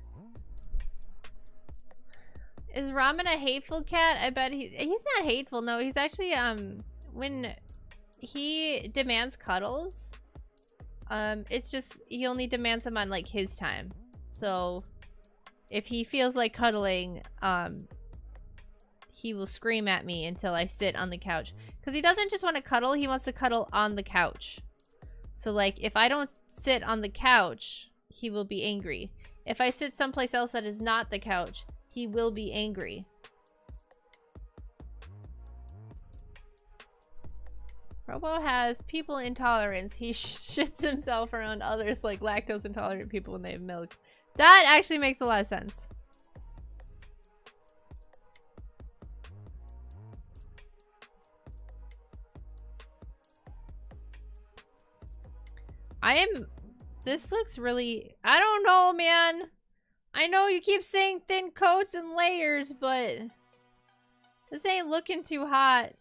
Is Ramen a hateful cat? I bet he's not hateful, no. He's actually, when he demands cuddles, it's just, he only demands them on, like, his time. So, if he feels like cuddling, he will scream at me until I sit on the couch. Because he doesn't just want to cuddle, he wants to cuddle on the couch. So, like, if I don't sit on the couch, he will be angry. If I sit someplace else that is not the couch, he will be angry. Robo has people intolerance. He shits himself around others like lactose intolerant people when they have milk. That actually makes a lot of sense. This looks really, I don't know, man. I know you keep saying thin coats and layers, but this ain't looking too hot.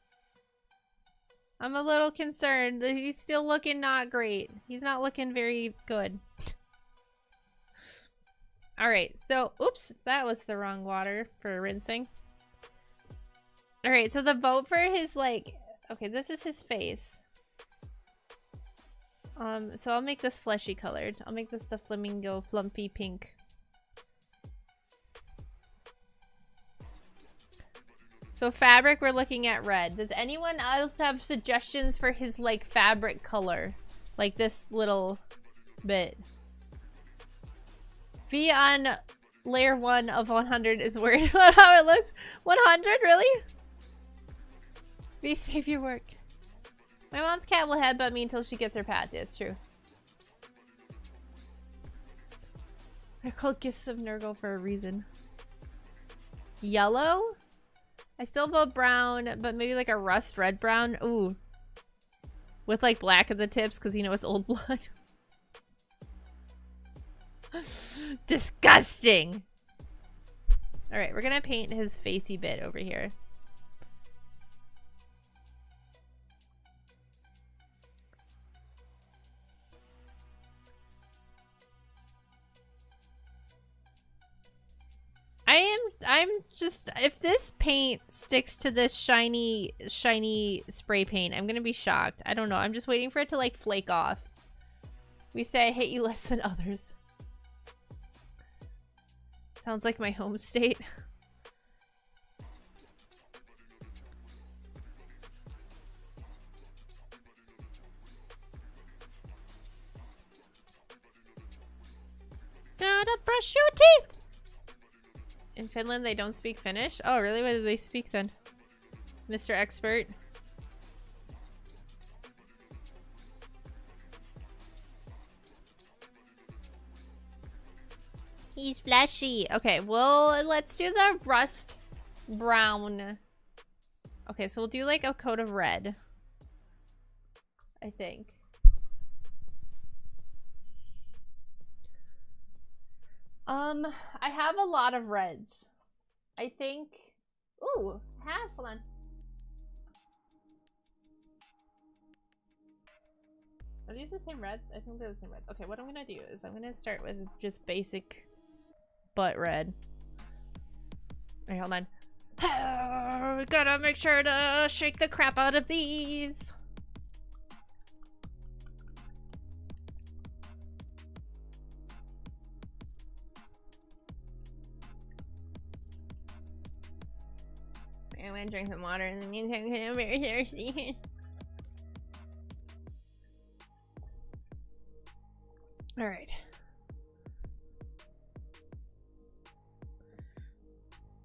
I'm a little concerned. He's still looking not great. He's not looking very good. Alright, so, oops, that was the wrong water for rinsing. Alright, so the vote for his, like, okay, this is his face. So I'll make this fleshy colored. I'll make this the flamingo flumpy pink. So fabric, we're looking at red. Does anyone else have suggestions for his, like, fabric color? Like this little bit. V on layer 1 of 100 is worried about how it looks. 100, really? V, save your work. My mom's cat will headbutt me until she gets her pats. Yeah, it's true. They're called gifts of Nurgle for a reason. Yellow? I still vote brown, but maybe like a rust red brown. Ooh. With like black at the tips because you know it's old blood. Disgusting! Alright, we're gonna paint his facey bit over here. I'm just, if this paint sticks to this shiny spray paint, I'm gonna be shocked. I don't know. I'm just waiting for it to like flake off. We say I hate you less than others. Sounds like my home state. Gotta brush your teeth! In Finland, they don't speak Finnish? Oh, really? What do they speak then? Mr. Expert. He's flashy. Okay, well, let's do the rust brown. Okay, so we'll do like a coat of red, I think. I have a lot of reds. I think. Ooh, hold on. Are these the same reds? I think they're the same reds. Okay, what I'm gonna do is I'm gonna start with just basic butt red. Alright, hold on. We gotta make sure to shake the crap out of these. I'm gonna drink some water in the meantime because I'm very thirsty. Alright.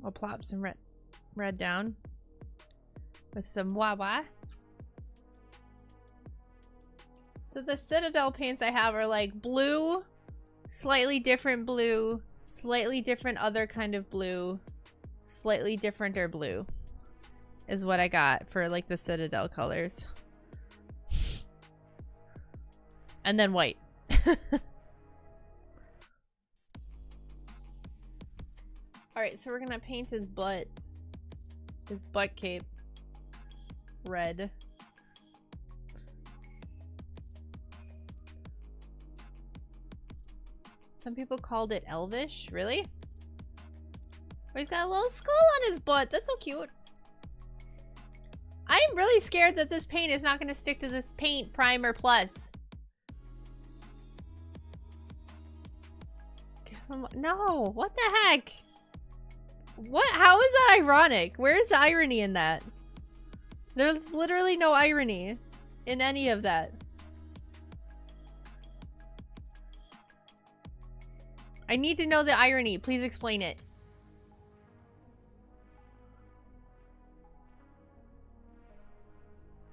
I'll plop some red down with some Wawa. So the Citadel paints I have are like blue, slightly different blue, slightly different other kind of blue, slightly differenter blue is what I got for like the Citadel colors. And then white. Alright, so we're gonna paint his butt cape red. Some people called it elvish. Really? Oh, he's got a little skull on his butt. That's so cute. I'm really scared that this paint is not going to stick to this paint primer plus. No, what the heck? What? How is that ironic? Where's the irony in that? There's literally no irony in any of that. I need to know the irony. Please explain it.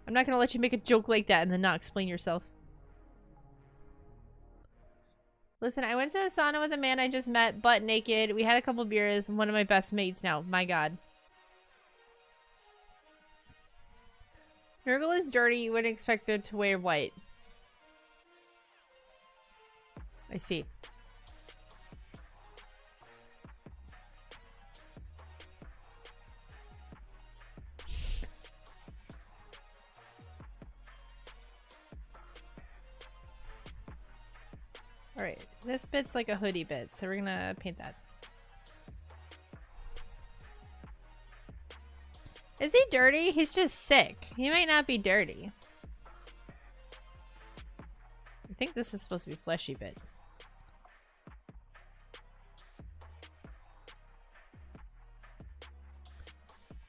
I'm not gonna let you make a joke like that and then not explain yourself. Listen, I went to a sauna with a man I just met, butt naked. We had a couple beers. One of my best mates now. My god. Nurgle is dirty. You wouldn't expect her to wear white. I see. Alright, this bit's like a hoodie bit, so we're gonna paint that. Is he dirty? He's just sick. He might not be dirty. I think this is supposed to be fleshy bit.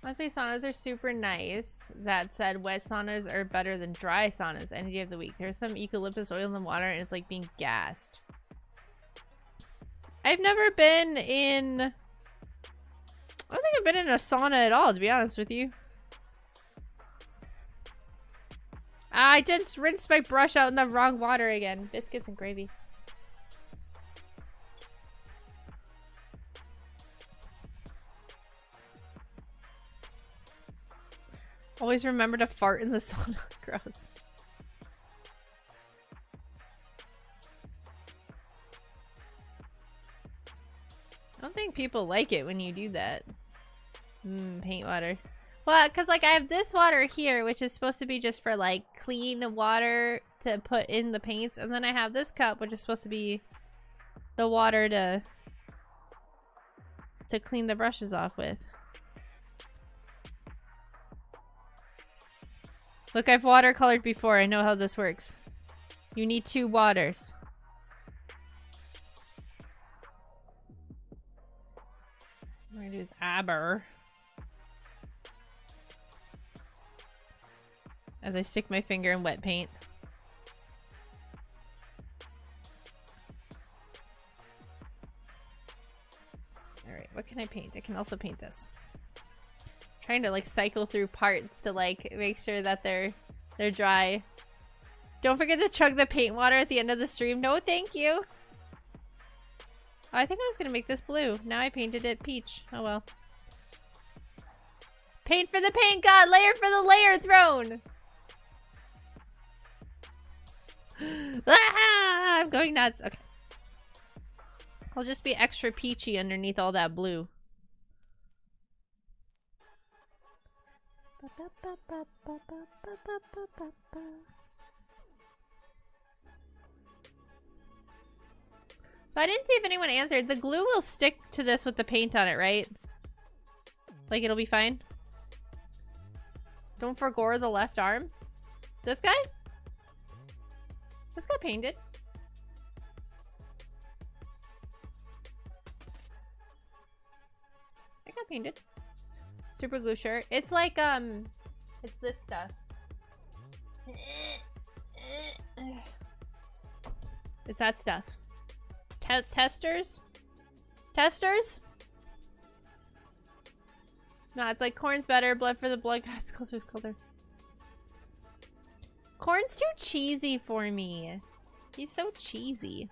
Monthly saunas are super nice. That said, wet saunas are better than dry saunas any day of the week. There's some eucalyptus oil in the water and it's like being gassed. I've never been in... I don't think I've been in a sauna at all, to be honest with you. I just rinsed my brush out in the wrong water again. Biscuits and gravy. Always remember to fart in the sauna. Gross. I don't think people like it when you do that. Paint water. Well, because like I have this water here, which is supposed to be just for like clean water to put in the paints. And then I have this cup, which is supposed to be the water to clean the brushes off with. Look, I've watercolored before. I know how this works. You need 2 waters. What I'm gonna do is aber. As I stick my finger in wet paint. Alright, what can I paint? I can also paint this. Trying to like cycle through parts to like make sure that they're dry. Don't forget to chug the paint water at the end of the stream. No, thank you. Oh, I think I was gonna make this blue. Now I painted it peach. Oh well. Paint for the paint god! Layer for the layer throne! Ah, I'm going nuts. Okay. I'll just be extra peachy underneath all that blue. So I didn't see if anyone answered. The glue will stick to this with the paint on it, right? Like it'll be fine? Don't forgore the left arm. This guy? This got painted. It got painted. Super glue shirt. It's like, it's this stuff. It's that stuff. Testers? Testers? No, it's like corn's better. Blood for the blood gods. Closer's color. Corn's too cheesy for me. He's so cheesy.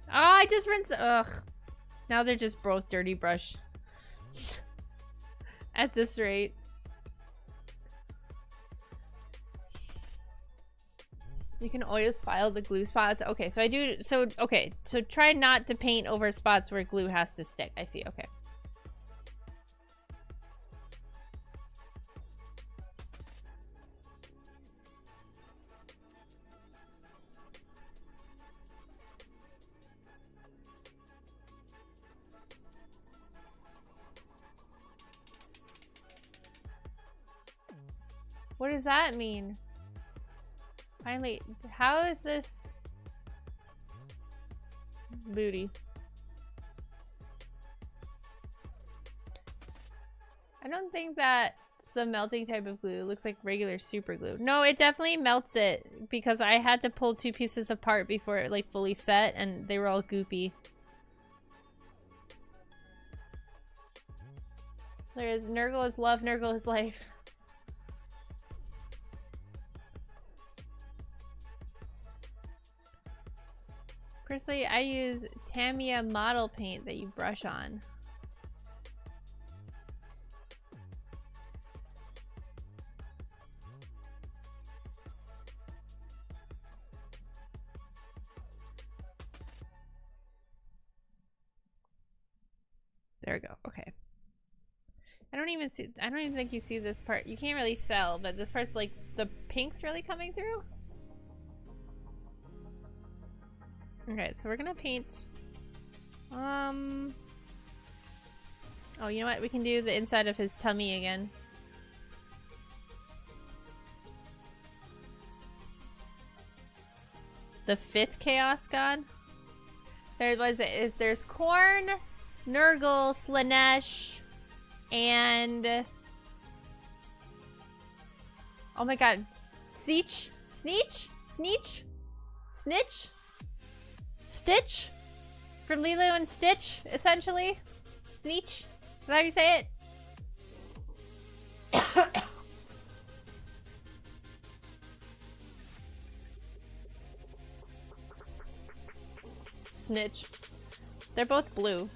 Oh, I just rinsed. Ugh. Now they're just both dirty brush. At this rate. You can always file the glue spots. Okay, so I do. So, okay. So try not to paint over spots where glue has to stick. I see. Okay. What does that mean? Finally, how is this booty? I don't think that's the melting type of glue. It looks like regular super glue. No, it definitely melts it because I had to pull two pieces apart before it like fully set and they were all goopy. There is Nurgle is love, Nurgle is life. Personally, I use Tamiya model paint that you brush on. There we go. Okay. I don't even think you see this part. You can't really sell, but this part's like the pink's really coming through. Okay, so we're gonna paint. Oh, you know what? We can do the inside of his tummy again. The fifth Chaos God. There's Corn, Nurgle, Slanesh, and oh my god, Sneech, Snitch, Stitch from Lilo and Stitch, essentially. Sneech, is that how you say it? Snitch. They're both blue.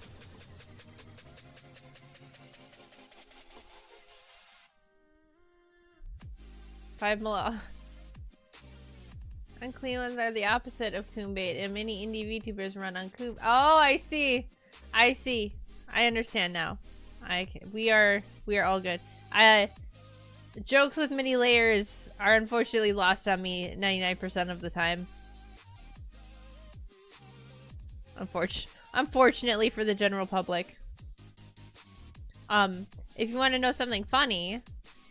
Five Mala. Unclean ones are the opposite of coon bait, and many indie VTubers run on coon. Oh, I see. I see. I understand now. We are all good. Jokes with many layers are unfortunately lost on me 99% of the time. Unfortunately for the general public. If you want to know something funny,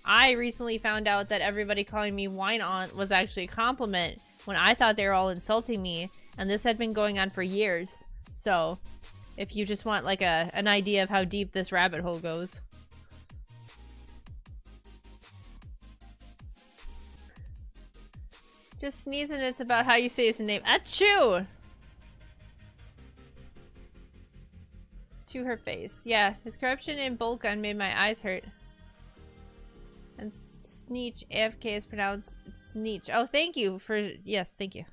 I recently found out that everybody calling me wine aunt was actually a compliment when I thought they were all insulting me, and this had been going on for years. So, if you just want like an idea of how deep this rabbit hole goes. Just sneezing, it's about how you say his name. Achoo! To her face. Yeah, his corruption in bolt gun made my eyes hurt. And Sneech, AFK is pronounced Sneech. Oh, thank you for... Yes, thank you.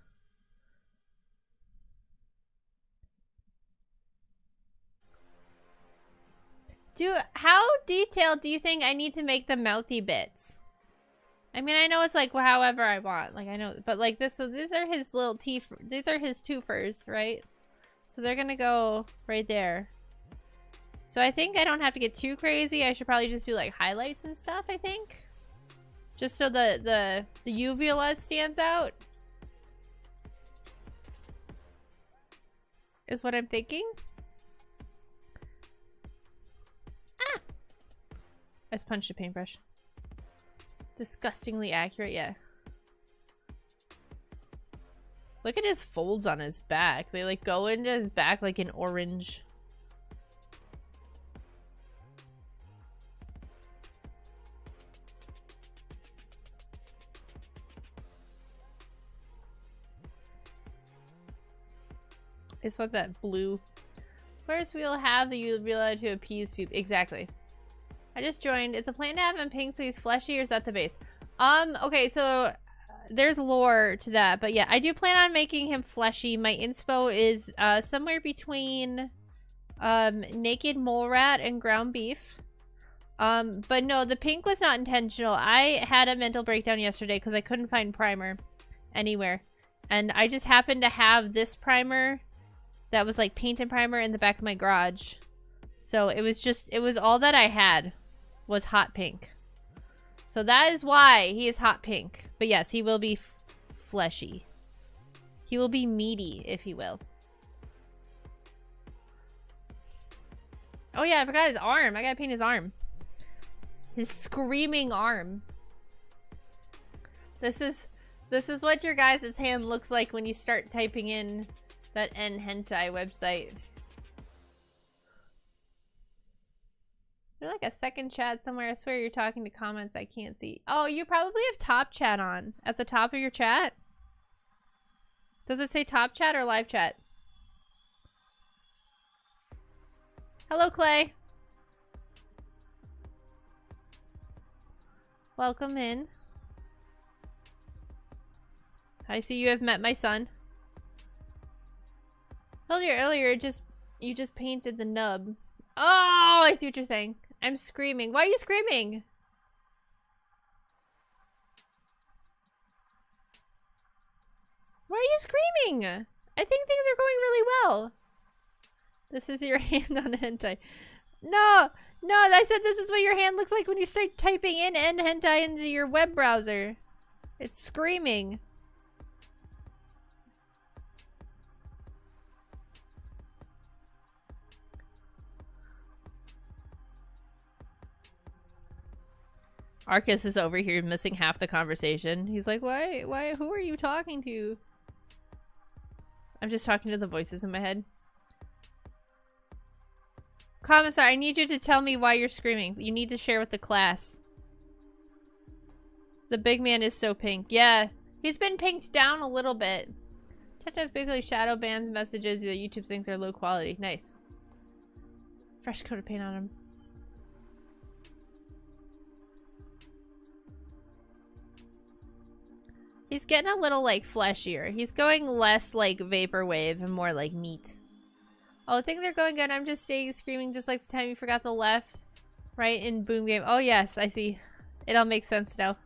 How detailed do you think I need to make the mouthy bits? I mean, I know it's like however I want. Like, I know, but like this, so these are his little teeth. These are his twofers, right? So they're gonna go right there. So I think I don't have to get too crazy. I should probably just do like highlights and stuff, I think. Just so the uvula stands out. Is what I'm thinking. Ah! I just punched a paintbrush. Disgustingly accurate, yeah. Look at his folds on his back. They like go into his back like an orange. I just want that blue. First, we'll have the uvula to appease Vtuber. Exactly. I just joined. It's a plan to have him pink so he's fleshy, or is that the base? Okay, so there's lore to that, but yeah, I do plan on making him fleshy. My inspo is somewhere between naked mole rat and ground beef. But no, the pink was not intentional. I had a mental breakdown yesterday because I couldn't find primer anywhere, and I just happened to have this primer that was like paint and primer in the back of my garage. So it was all that I had was hot pink. So that is why he is hot pink. But yes, he will be fleshy. He will be meaty, if you will. Oh yeah, I forgot his arm. I gotta paint his arm. His screaming arm. This is what your guys' hand looks like when you start typing in that N hentai website. Is there like a second chat somewhere? I swear you're talking to comments I can't see. Oh, you probably have top chat on at the top of your chat. Does it say top chat or live chat? Hello, Clay. Welcome in. I see you have met my son. Told you earlier, you just painted the nub. Oh, I see what you're saying. I'm screaming. Why are you screaming? Why are you screaming? I think things are going really well. This is your hand on hentai. No, I said this is what your hand looks like when you start typing in N hentai into your web browser. It's screaming. Arcus is over here missing half the conversation. He's like, why, who are you talking to? I'm just talking to the voices in my head. Commissar, I need you to tell me why you're screaming. You need to share with the class. The big man is so pink. Yeah, he's been pinked down a little bit. TikTok basically shadow bans messages that YouTube thinks are low quality. Nice. Fresh coat of paint on him. He's getting a little, like, fleshier. He's going less, like, vaporwave and more, like, meat. Oh, things are going good. I'm just staying screaming just like the time you forgot the left. Right in Boom Game. Oh, yes. I see. It all makes sense now.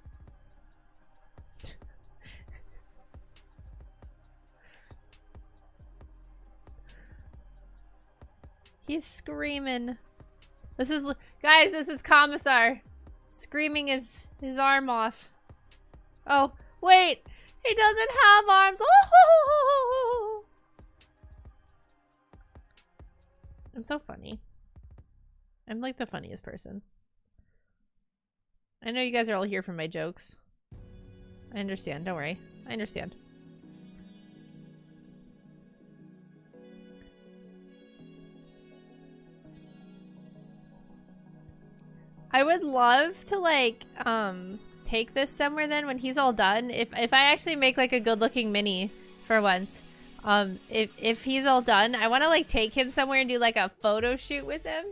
He's screaming. This is... Guys, this is Commissar. Screaming his arm off. Oh... Wait, he doesn't have arms. Oh! I'm so funny. I'm like the funniest person. I know you guys are all here for my jokes. I understand. Don't worry. I understand. I would love to like take this somewhere then when he's all done. If I actually make like a good looking mini for once, if he's all done, I want to like take him somewhere and do like a photo shoot with him.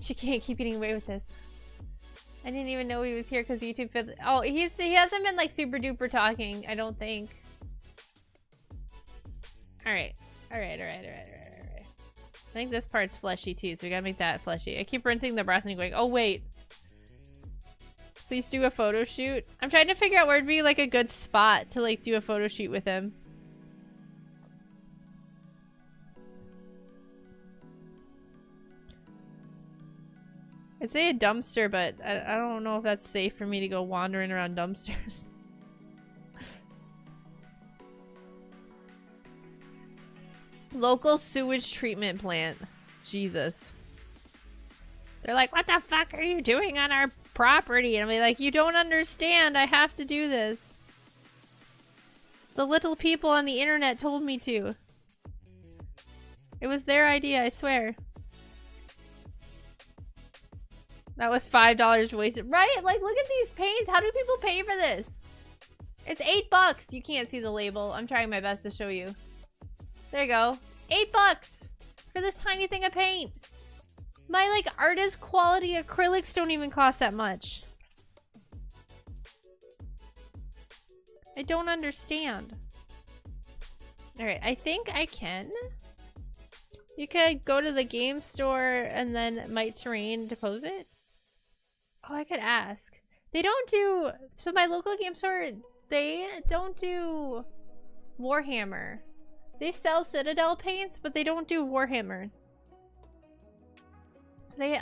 She can't keep getting away with this. I didn't even know he was here because YouTube filled. Oh, he hasn't been like super duper talking, I don't think. All right. I think this part's fleshy too, so we gotta make that fleshy. I keep rinsing the brush and going, oh wait. Please do a photo shoot. I'm trying to figure out where would be like a good spot to like do a photo shoot with him. I'd say a dumpster, but I don't know if that's safe for me to go wandering around dumpsters. Local sewage treatment plant. Jesus. They're like, what the fuck are you doing on our property? And I'm like, you don't understand. I have to do this. The little people on the internet told me to. It was their idea, I swear. That was $5 wasted. Right? Like, look at these paints. How do people pay for this? It's $8. You can't see the label. I'm trying my best to show you. There you go. $8 for this tiny thing of paint. My, like, artist quality acrylics don't even cost that much. I don't understand. Alright, I think I can. You could go to the game store and then Might Terrain depose it. Oh, I could ask. They don't do... So my local game store, they don't do Warhammer. They sell Citadel paints, but they don't do Warhammer.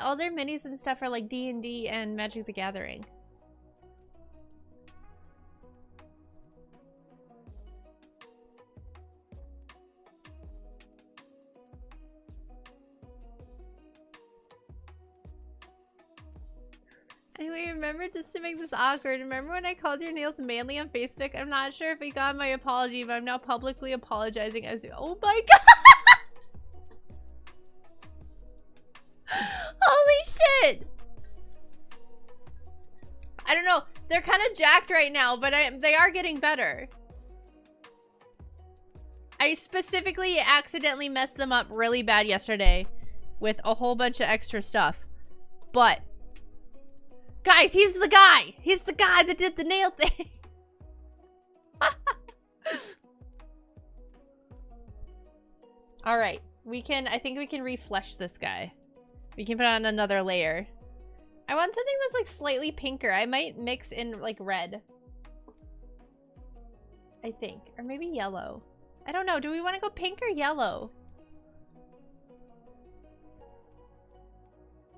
All their minis and stuff are like D&D and Magic the Gathering. Anyway, remember, just to make this awkward, remember when I called your nails manly on Facebook? I'm not sure if you got my apology, but I'm now publicly apologizing as you. Oh my god! Holy shit! I don't know. They're kind of jacked right now, but they are getting better. I specifically accidentally messed them up really bad yesterday with a whole bunch of extra stuff. But guys, he's the guy. He's the guy that did the nail thing. All right, I think we can reflesh this guy. We can put on another layer. I want something that's like slightly pinker. I might mix in like red. I think, or maybe yellow. I don't know. Do we want to go pink or yellow?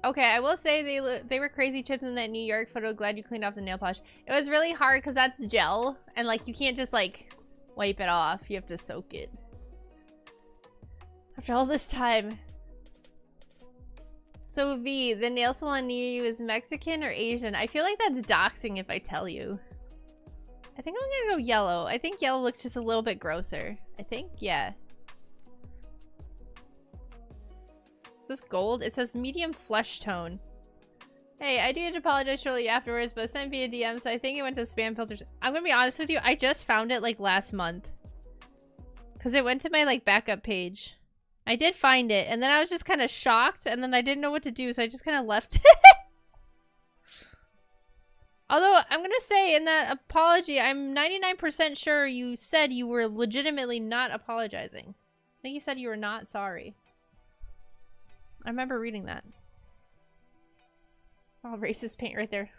Okay, I will say they were crazy chips in that New York photo. Glad you cleaned off the nail polish. It was really hard because that's gel. And like you can't just like wipe it off. You have to soak it. After all this time. So V, the nail salon near you is Mexican or Asian? I feel like that's doxing if I tell you. I think I'm gonna go yellow. I think yellow looks just a little bit grosser. I think, yeah. Is this gold? It says medium flesh tone. Hey, I did apologize shortly afterwards, but sent via DM, so I think it went to spam filters. I'm gonna be honest with you, I just found it like last month. Because it went to my like backup page. I did find it, and then I was just kind of shocked, and then I didn't know what to do, so I just kind of left it. Although, I'm gonna say in that apology, I'm 99% sure you said you were legitimately not apologizing. I think you said you were not sorry. I remember reading that. Oh, racist paint right there.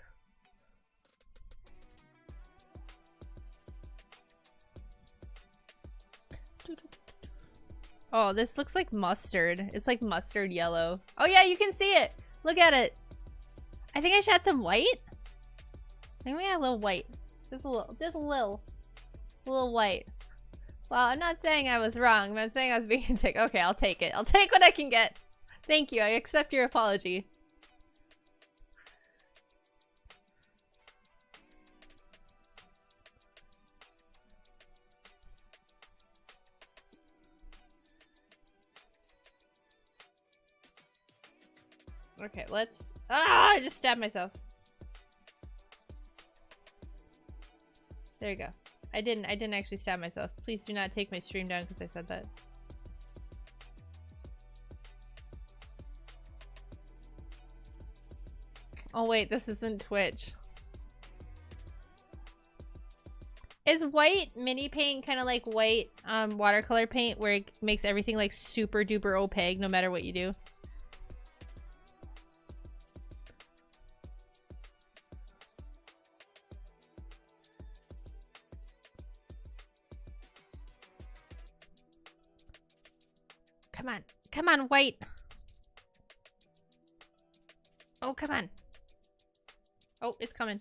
Oh, this looks like mustard. It's like mustard yellow. Oh yeah, you can see it. Look at it. I think I should add some white. I think we add a little white. Just a little white. Well, I'm not saying I was wrong, but I'm saying I was being sick. Okay, I'll take it. I'll take what I can get. Thank you. I accept your apology. Okay, let's... Ah! I just stabbed myself. There you go. I didn't actually stab myself. Please do not take my stream down because I said that. Oh wait, this isn't Twitch. Is white mini paint kind of like white watercolor paint where it makes everything like super duper opaque no matter what you do? Come on. Come on, white. Oh, come on. Oh, it's coming.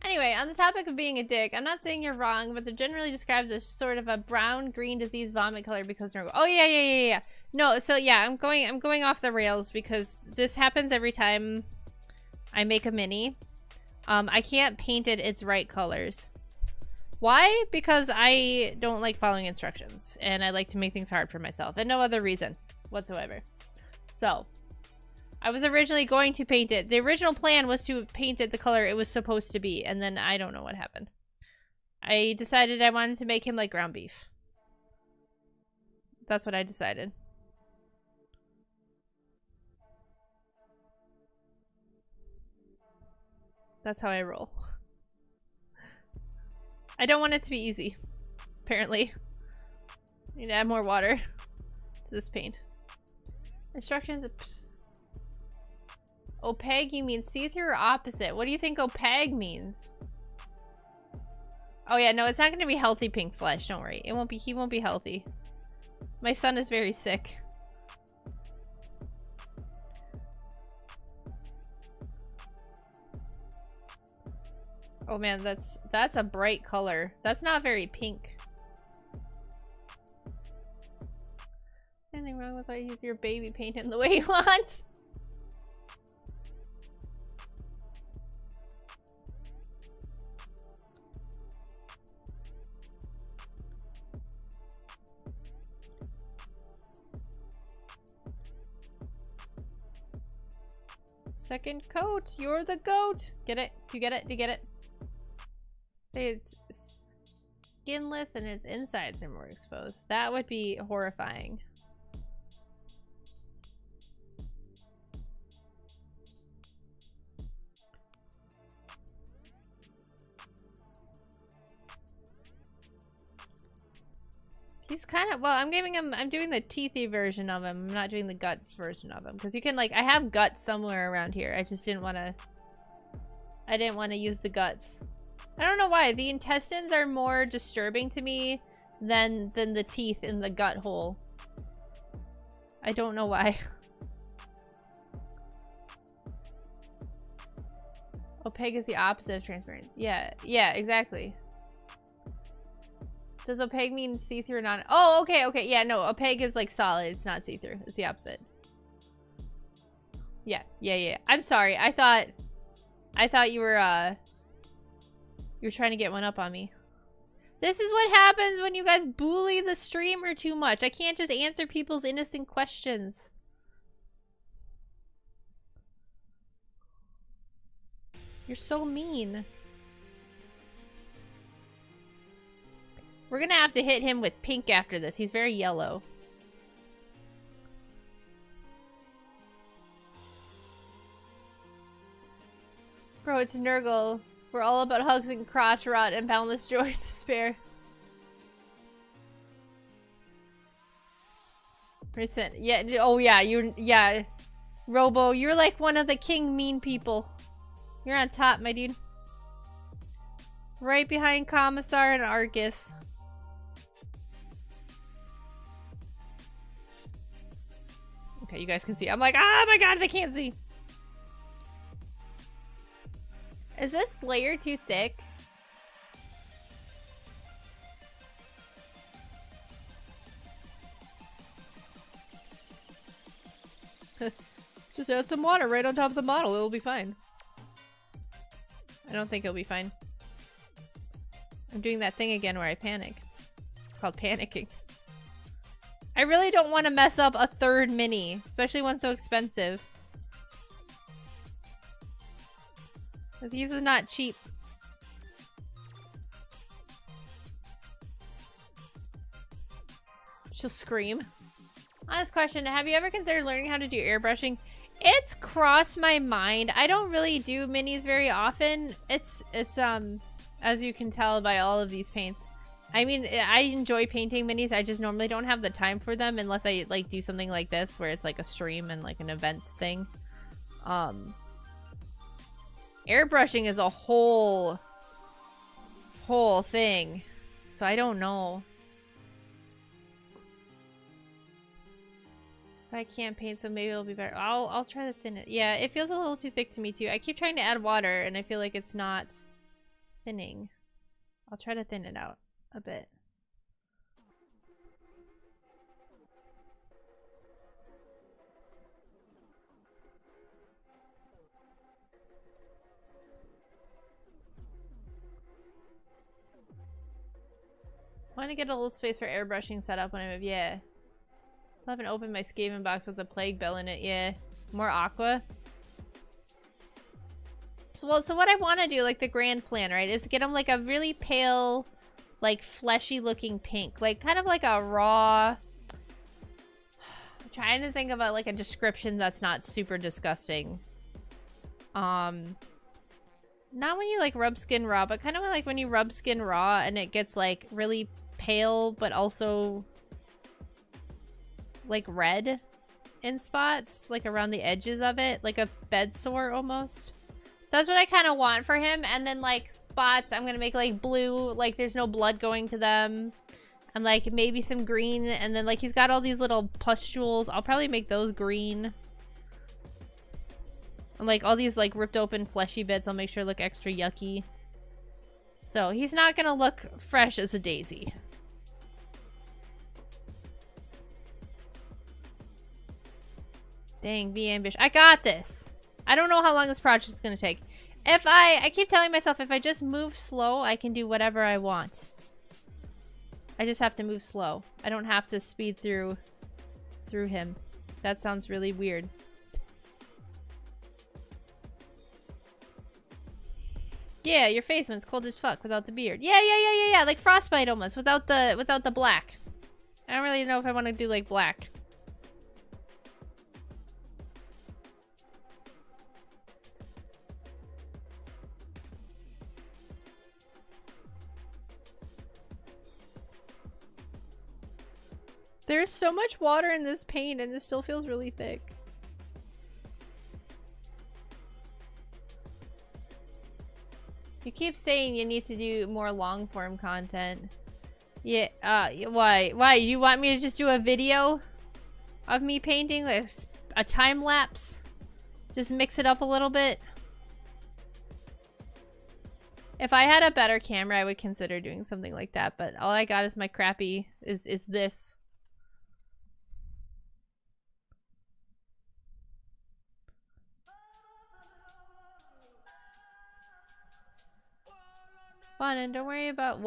Anyway, on the topic of being a dick, I'm not saying you're wrong, but they're generally described as sort of a brown-green disease vomit color because they're... Oh, yeah. No, so yeah, I'm going off the rails because this happens every time I make a mini. I can't paint it its right colors. Why? Because I don't like following instructions, and I like to make things hard for myself, and no other reason whatsoever. So... I was originally going to paint it. The original plan was to paint it the color it was supposed to be, and then I don't know what happened. I decided I wanted to make him like ground beef. That's what I decided. That's how I roll. I don't want it to be easy, apparently. I need to add more water to this paint. Instructions... Psst. Opaque, you mean see-through or opposite? What do you think opaque means? Oh yeah, no, it's not going to be healthy pink flesh. Don't worry. It won't be. He won't be healthy. My son is very sick. Oh man, that's a bright color. That's not very pink. Anything wrong with letting your baby paint him the way you want? Second coat, you're the goat. Get it? Do you get it? Do you get it? Say it's skinless and its insides are more exposed. That would be horrifying. He's kind of, well, I'm giving him, I'm doing the teethy version of him. I'm not doing the gut version of him. Because you can, like, I have guts somewhere around here. I just didn't want to, I didn't want to use the guts. I don't know why. The intestines are more disturbing to me than the teeth in the gut hole. I don't know why. Opaque is the opposite of transparent. Yeah, exactly. Does opaque mean see-through or not? Oh, okay. Yeah, no, opaque is like solid. It's not see-through. It's the opposite. Yeah. I'm sorry. I thought you were trying to get one up on me. This is what happens when you guys bully the streamer too much. I can't just answer people's innocent questions. You're so mean. We're gonna have to hit him with pink after this. He's very yellow. Bro, it's Nurgle. We're all about hugs and crotch rot and boundless joy and despair. Recent. Yeah, oh yeah, yeah. Robo, you're like one of the king mean people. You're on top, my dude. Right behind Commissar and Argus. Okay, you guys can see. I'm like, oh my god, they can't see. Is this layer too thick? Just add some water right on top of the model. It'll be fine. I don't think it'll be fine. I'm doing that thing again where I panic. It's called panicking. I really don't want to mess up a third mini, especially one so expensive. These was not cheap. She'll scream. Honest question, have you ever considered learning how to do airbrushing? It's crossed my mind. I don't really do minis very often. I as you can tell by all of these paints. I mean, I enjoy painting minis. I just normally don't have the time for them unless I like do something like this where it's like a stream and like an event thing. Airbrushing is a whole thing. So I don't know. If I can't paint, so maybe it'll be better. I'll try to thin it. Yeah, it feels a little too thick to me too. I keep trying to add water and I feel like it's not thinning. I'll try to thin it out a bit. I want to get a little space for airbrushing set up when I move. Yeah. I haven't opened my Skaven box with the plague bell in it. Yeah. More aqua. So what I want to do, like the grand plan, right, is to get them like a really pale, like fleshy looking pink. Like kind of like a raw... I'm trying to think about like a description that's not super disgusting. Not when you like rub skin raw, but kind of like when you rub skin raw and it gets like really pale, but also like red in spots, like around the edges of it, like a bed sore almost. So that's what I kind of want for him. And then like spots, I'm gonna make like blue, like there's no blood going to them, and like maybe some green, and then like he's got all these little pustules. I'll probably make those green. And like all these like ripped open fleshy bits, I'll make sure look extra yucky. So he's not gonna look fresh as a daisy. Dang, be ambitious. I got this. I don't know how long this project is gonna take. If I keep telling myself if I just move slow, I can do whatever I want. I just have to move slow. I don't have to speed through him. That sounds really weird. Yeah, your face when it's cold as fuck without the beard. Yeah. Like frostbite almost without the black. I don't really know if I want to do like black. There's so much water in this paint and it still feels really thick. You keep saying you need to do more long form content. Yeah, why? You want me to just do a video of me painting? Like a time lapse? Just mix it up a little bit? If I had a better camera, I would consider doing something like that, but all I got is my crappy, is this. Fun, and don't worry about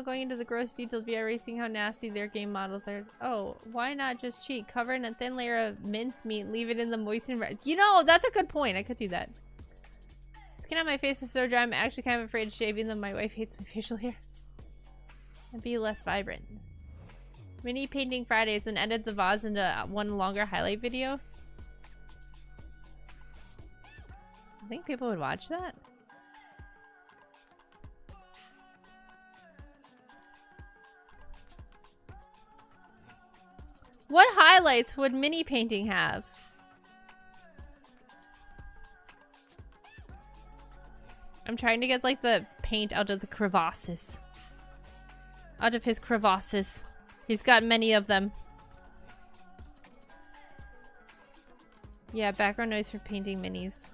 going into the gross details via erasing how nasty their game models are. Oh, why not just cheat? Cover in a thin layer of mincemeat and leave it in the moistened red. You know, that's a good point. I could do that. Skin on my face is so dry, I'm actually kind of afraid of shaving them. My wife hates my facial hair. And be less vibrant. Mini painting Fridays and edit the vase into one longer highlight video. I think people would watch that. What highlights would mini painting have? I'm trying to get like the paint out of the crevasses. Out of his crevasses. He's got many of them. Yeah, background noise for painting minis.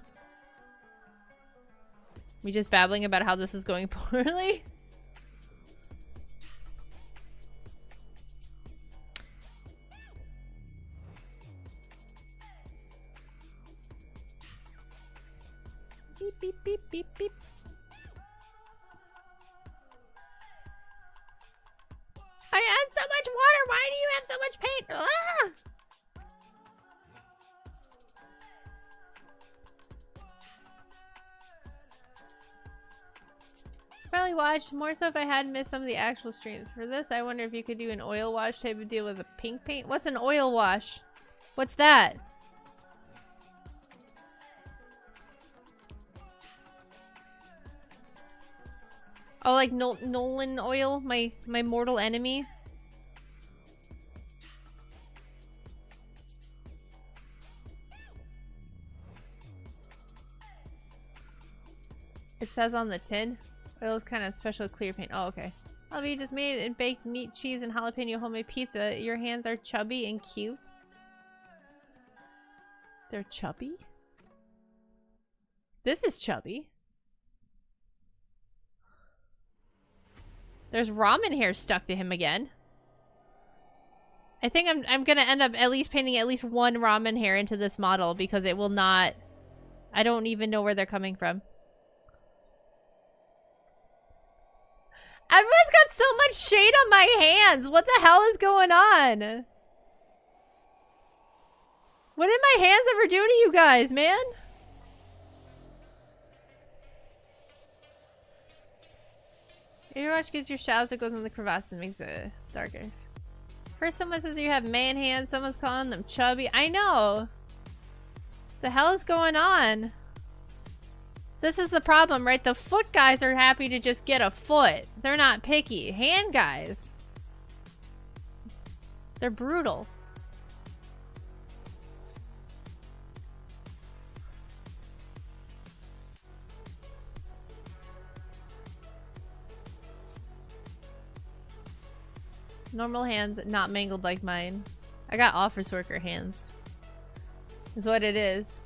Me just babbling about how this is going poorly? Beep, beep, beep, beep, beep. I had so much water! Why do you have so much paint? Ah! Probably watched more so if I hadn't missed some of the actual streams. For this, I wonder if you could do an oil wash type of deal with a pink paint. What's an oil wash? What's that? Oh, like Nolan oil, my mortal enemy. It says on the tin, oil is kind of special clear paint. Oh, okay. Oh, you just made it and baked meat, cheese, and jalapeno homemade pizza. Your hands are chubby and cute. They're chubby? This is chubby. There's ramen hair stuck to him again. I think I'm gonna end up at least painting at least one ramen hair into this model because it will not... I don't even know where they're coming from. Everyone's got so much shade on my hands. What the hell is going on? What did my hands ever do to you guys, man? Airwatch gives your shadows that goes in the crevasse and makes it darker. First someone says you have man hands, someone's calling them chubby. I know. The hell is going on? This is the problem, right? The foot guys are happy to just get a foot. They're not picky. Hand guys, they're brutal. Normal hands, not mangled like mine. I got office worker hands. Is what it is.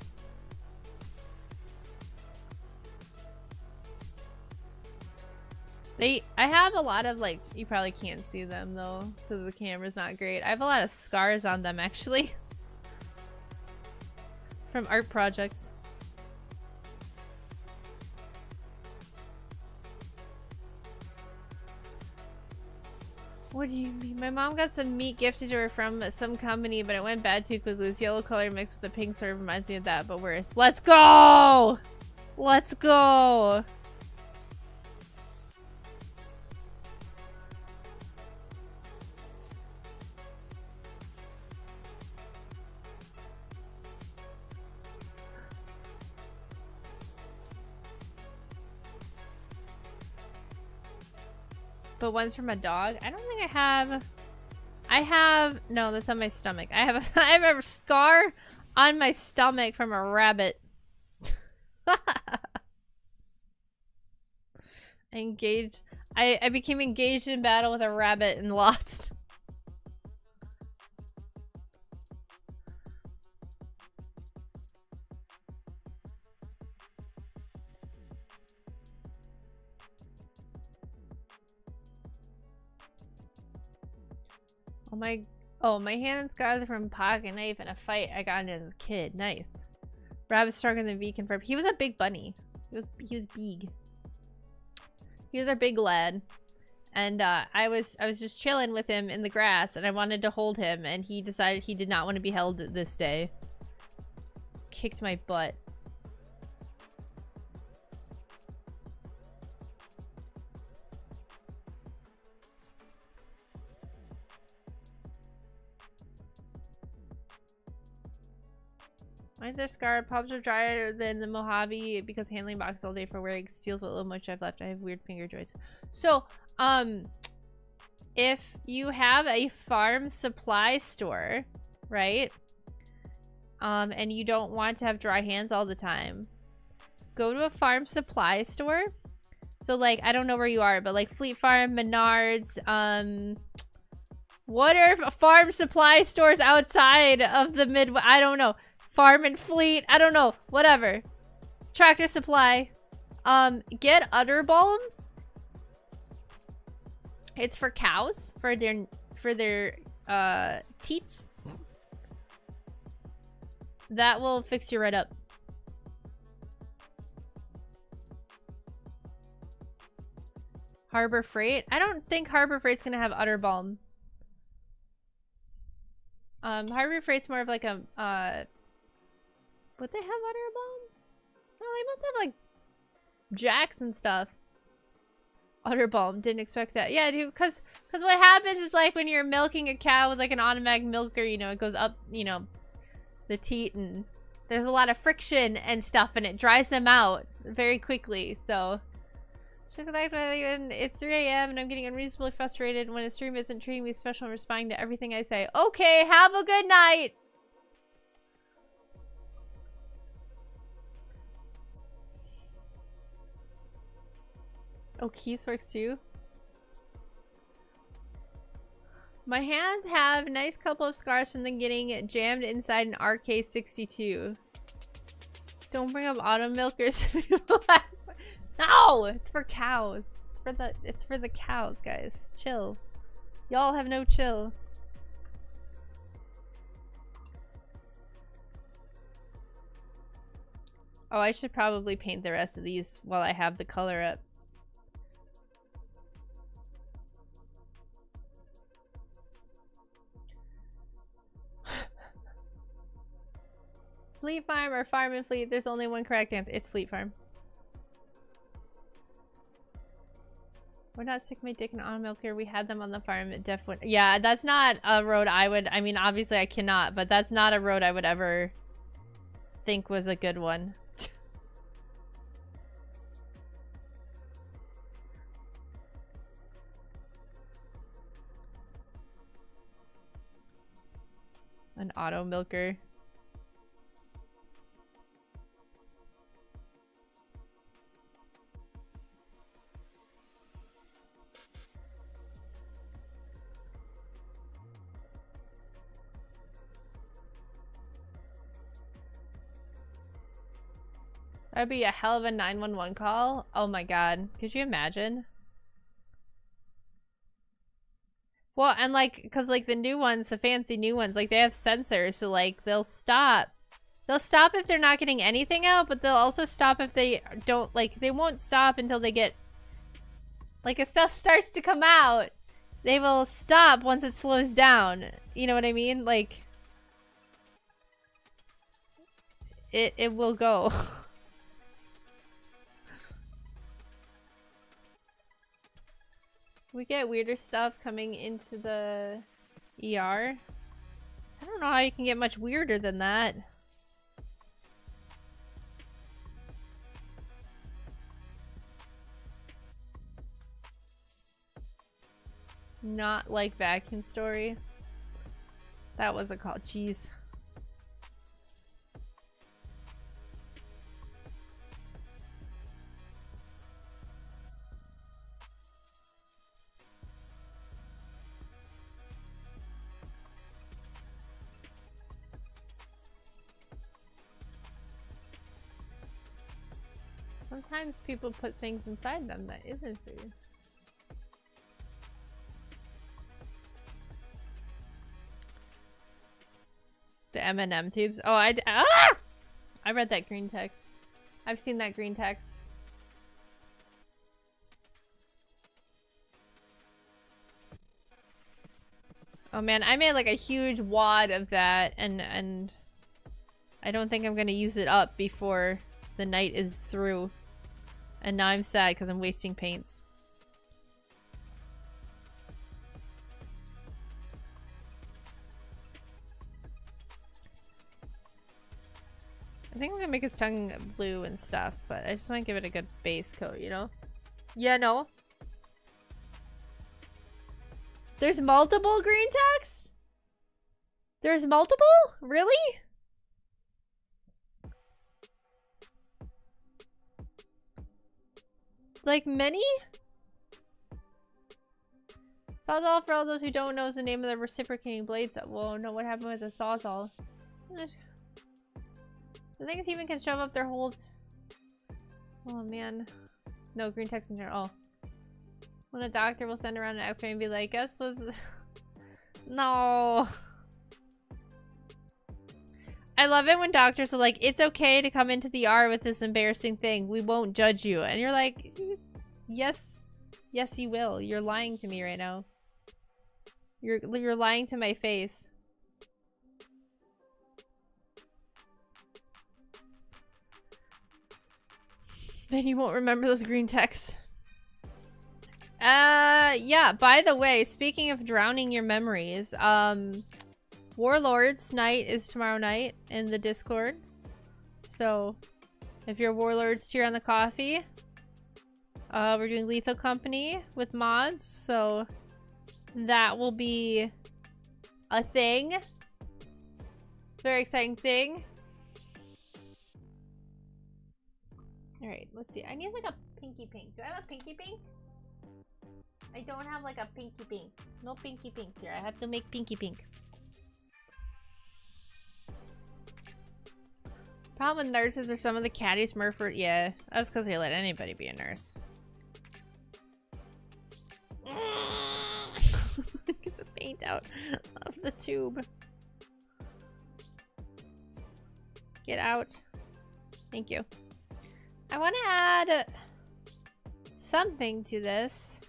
I have a lot of, like, you probably can't see them though because the camera's not great. I have a lot of scars on them actually. From art projects. What do you mean? My mom got some meat gifted to her from some company, but it went bad too quickly. This yellow color mixed with the pink sort of reminds me of that, but worse. Let's go! Let's go! But one's from a dog. I don't think I have. No, that's on my stomach. I have a scar on my stomach from a rabbit. I became engaged in battle with a rabbit and lost. My hand scars are from pocket knife in a fight I got into as a kid. Nice. Rabbit's stronger than V confirmed. He was a big bunny. He was big. He was our big lad. And I was just chilling with him in the grass and I wanted to hold him and he decided he did not want to be held this day. Kicked my butt. Mine's are scarred. Palms are drier than the Mojave because handling boxes all day for wearing steals what little much I've left. I have weird finger joints. So, if you have a farm supply store, right? And you don't want to have dry hands all the time, go to a farm supply store. So, like, I don't know where you are, but like Fleet Farm, Menards, what are farm supply stores outside of the Midwest? I don't know. Farm and Fleet, I don't know, whatever. Tractor Supply. Get udder balm. It's for cows, for their teats. That will fix you right up. Harbor Freight. I don't think Harbor Freight's gonna have udder balm. Harbor Freight's more of like a would they have udder balm? No, they must have like jacks and stuff. Udder balm, didn't expect that. Yeah, dude, cause what happens is like when you're milking a cow with like an automatic milker, you know, it goes up, you know, the teat and there's a lot of friction and stuff and it dries them out very quickly. So It's 3 a.m. and I'm getting unreasonably frustrated when a stream isn't treating me special and responding to everything I say. Okay, have a good night! Oh, keys works too? My hands have a nice couple of scars from them getting jammed inside an RK62. Don't bring up auto milkers. No! It's for cows. It's for the cows, guys. Chill. Y'all have no chill. Oh, I should probably paint the rest of these while I have the color up. Fleet Farm or Farm and Fleet? There's only one correct answer. It's Fleet Farm. We're not sick my dick and auto milker. We had them on the farm at Def Win. Yeah, that's not a road I would... I mean, obviously I cannot, but that's not a road I would ever think was a good one. An auto milker. That'd be a hell of a 911 call. Oh my god. Could you imagine? Well, and like, cause like the new ones, the fancy new ones, like they have sensors, so like they'll stop. They'll stop if they're not getting anything out, but they'll also stop if they don't, like, they won't stop until they get, like if stuff starts to come out, they will stop once it slows down. You know what I mean? Like, it will go. We get weirder stuff coming into the ER. I don't know how you can get much weirder than that. Not like Vacuum Story. That was a call. Jeez. Sometimes people put things inside them that isn't food. The M&M tubes. Oh, I read that green text. I've seen that green text. Oh man, I made like a huge wad of that, and I don't think I'm gonna use it up before the night is through. And now I'm sad because I'm wasting paints. I think I'm gonna make his tongue blue and stuff, but I just want to give it a good base coat, you know? Yeah, no. There's multiple green text? There's multiple? Really? Like many? Sawzall, for all those who don't know, is the name of the reciprocating blades. Whoa, no, what happened with the Sawzall? The things even can shove up their holes. Oh man. No, green text in here. Oh. When a doctor will send around an x-ray and be like, guess was... No. I love it when doctors are like, it's okay to come into the ER with this embarrassing thing. We won't judge you. And you're like, yes. Yes, you will. You're lying to me right now. You're lying to my face. Then you won't remember those green texts. Yeah, by the way, speaking of drowning your memories, Warlords night is tomorrow night in the Discord. So, if you're Warlords tier on the coffee, We're doing Lethal Company with mods, so that will be a thing. Very exciting thing. Alright, let's see. I need like a pinky pink. Do I have a pinky pink? I don't have like a pinky pink. No pinky pink here. I have to make pinky pink. Problem with nurses are some of the cattiest Murford. Yeah, that's because they let anybody be a nurse. Get the paint out of the tube. Get out. Thank you. I want to add something to this.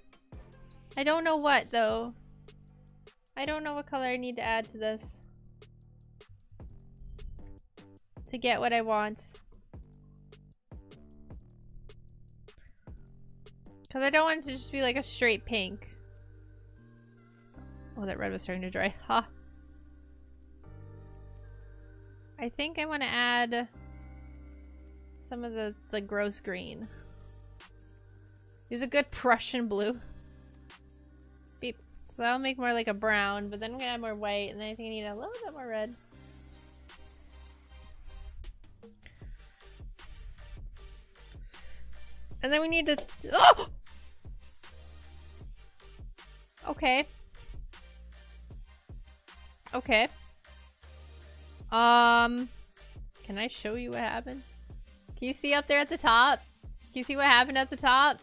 I don't know what though. I don't know what color I need to add to this to get what I want. Because I don't want it to just be like a straight pink. Oh, that red was starting to dry. Huh. I think I want to add some of the gross green. Use a good Prussian blue. Beep. So that'll make more like a brown, but then I'm gonna add more white, and then I think I need a little bit more red. And then we need to... Oh! Okay. Okay. Can I show you what happened? Can you see up there at the top? Can you see what happened at the top?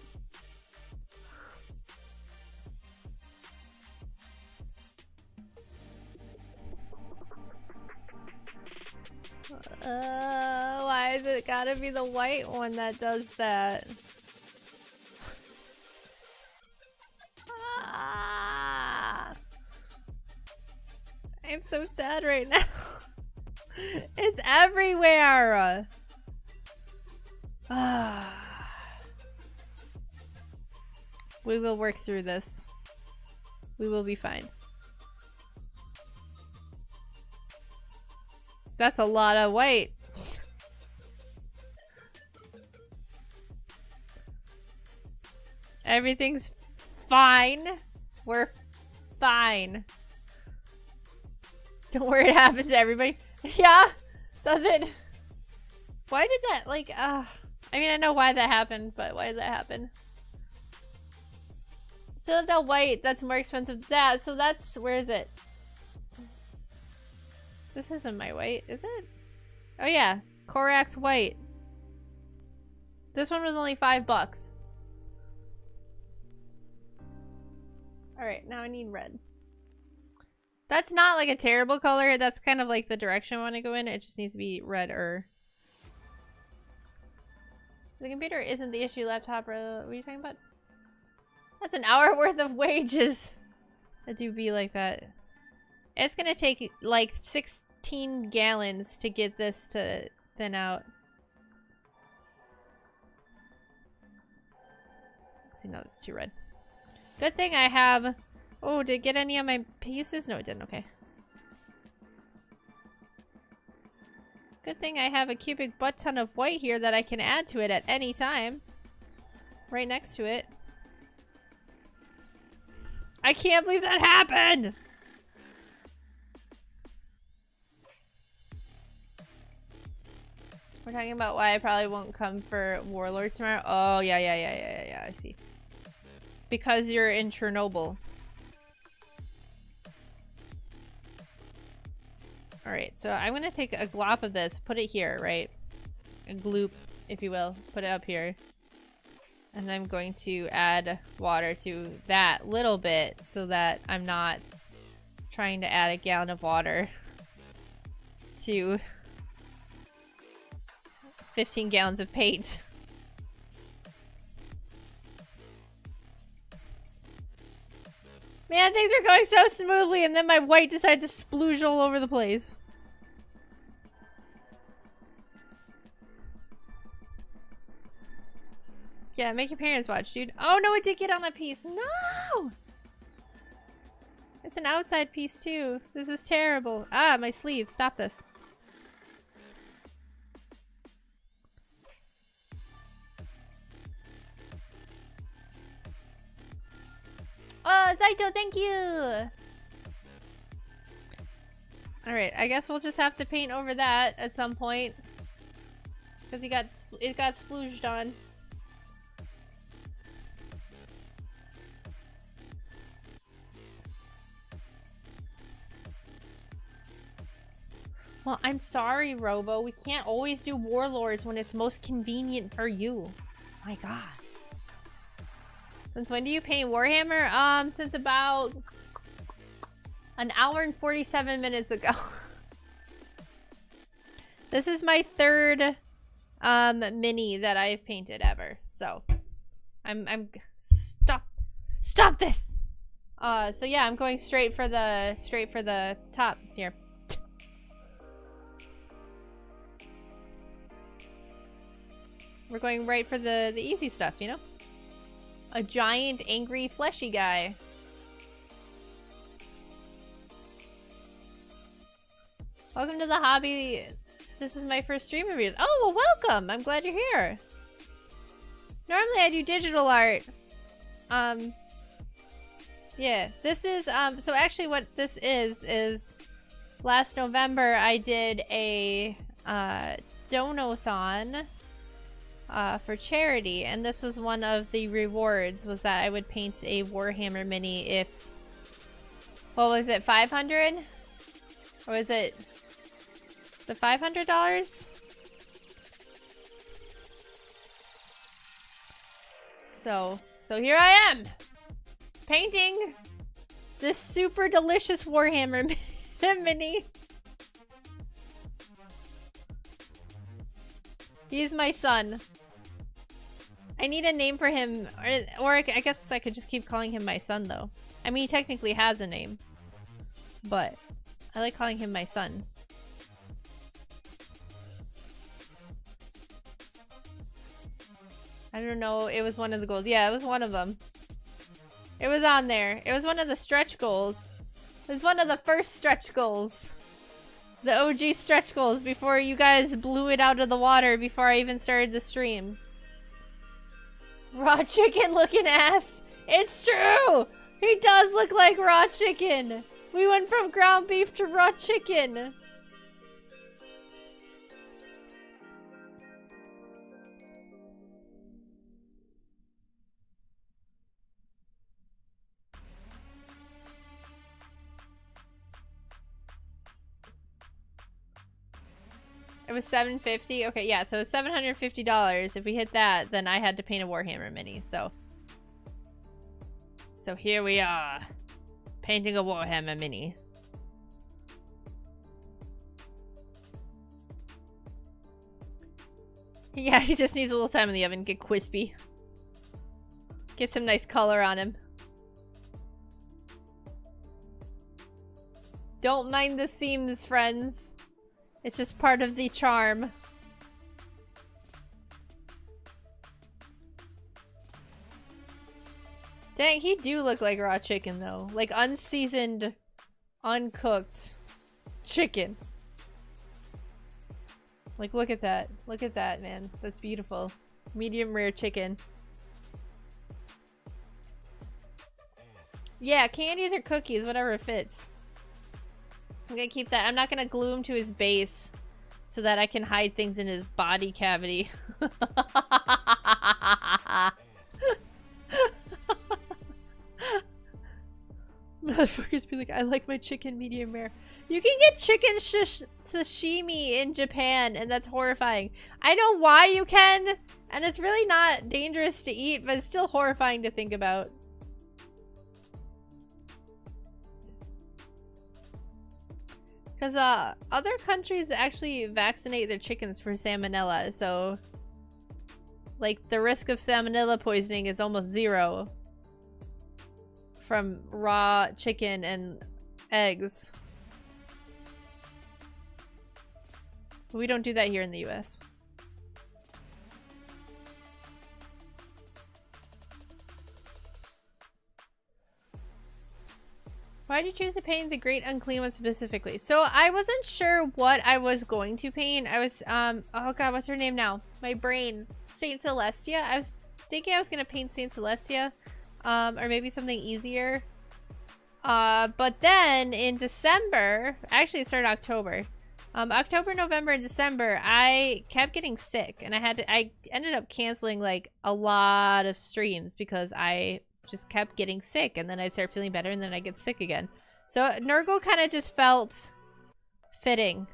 Why is it gotta be the white one that does that? I'm so sad right now. It's everywhere. We will work through this. We will be fine. That's a lot of white. Everything's fine. We're fine. Don't worry, it happens to everybody. Yeah? Does it? Why did that, like, I mean, I know why that happened, but why did that happen? Still have no white. That's more expensive than that. So that's, where is it? This isn't my white, is it? Oh yeah, Korax white. This one was only $5. Alright, now I need red. That's not like a terrible color. That's kind of like the direction I want to go in. It just needs to be redder. The computer isn't the issue, laptop. What are you talking about? That's an hour worth of wages. It do be like that. It's gonna take like 16 gallons to get this to thin out. See, no, that's too red. Good thing I have... Oh, did it get any of my pieces? No, it didn't. Okay. Good thing I have a cubic butt ton of white here that I can add to it at any time. Right next to it. I can't believe that happened! We're talking about why I probably won't come for Warlords tomorrow. Oh, yeah, I see. Because you're in Chernobyl. Alright, so I'm gonna take a glop of this, put it here, right? A gloop, if you will. Put it up here. And I'm going to add water to that little bit so that I'm not trying to add a gallon of water to 15 gallons of paint. Man, things were going so smoothly and then my white decided to splooge all over the place. Yeah, make your parents watch, dude. Oh no, it did get on that piece. No! It's an outside piece too. This is terrible. Ah, my sleeve. Stop this. Saito, thank you! Alright, I guess we'll just have to paint over that at some point. Because it got splooged on. Well, I'm sorry, Robo. We can't always do warlords when it's most convenient for you. My god. Since when do you paint Warhammer? Since about an hour and 47 minutes ago. This is my third mini that I've painted ever. So I'm stop this. So yeah, I'm going straight for the top here. We're going right for the easy stuff, you know? A giant, angry, fleshy guy. Welcome to the hobby. This is my first stream of yours. Oh, well, welcome. I'm glad you're here. Normally I do digital art. Yeah, this is, so actually what this is last November I did a, donathon. For charity, and this was one of the rewards, was that I would paint a Warhammer mini if, what was it, 500? Or was it the $500? So here I am, painting this super delicious Warhammer mini. He's my son. I need a name for him, or I guess I could just keep calling him my son, though. I mean, he technically has a name, but I like calling him my son. I don't know, it was one of the goals. Yeah, it was one of them. It was on there. It was one of the stretch goals. It was one of the first stretch goals. The OG stretch goals before you guys blew it out of the water before I even started the stream. Raw chicken looking ass. It's true! He does look like raw chicken. We went from ground beef to raw chicken. It was $750. Okay, yeah, so it's $750. If we hit that, then I had to paint a Warhammer mini. So here we are, painting a Warhammer mini. Yeah, he just needs a little time in the oven, get crispy, get some nice color on him. Don't mind the seams, friends. It's just part of the charm. Dang, he do look like raw chicken though. Like unseasoned, uncooked chicken. Like look at that. Look at that, man. That's beautiful. Medium rare chicken. Yeah, candies or cookies, whatever fits. I'm gonna keep that. I'm not gonna glue him to his base so that I can hide things in his body cavity. Motherfuckers be like, I like my chicken medium rare. You can get chicken sashimi in Japan, and that's horrifying. I know why you can, and it's really not dangerous to eat, but it's still horrifying to think about. Because other countries actually vaccinate their chickens for salmonella, so like the risk of salmonella poisoning is almost zero from raw chicken and eggs. We don't do that here in the US. Why did you choose to paint the Great Unclean one specifically? So I wasn't sure what I was going to paint. I was, oh god, what's her name now? My brain. Saint Celestia? I was thinking I was going to paint Saint Celestia. Or maybe something easier. But then in December, actually it started October. October, November, and December, I kept getting sick, and I ended up canceling like a lot of streams because I just kept getting sick, and then I start feeling better, and then I get sick again. So Nurgle kind of just felt fitting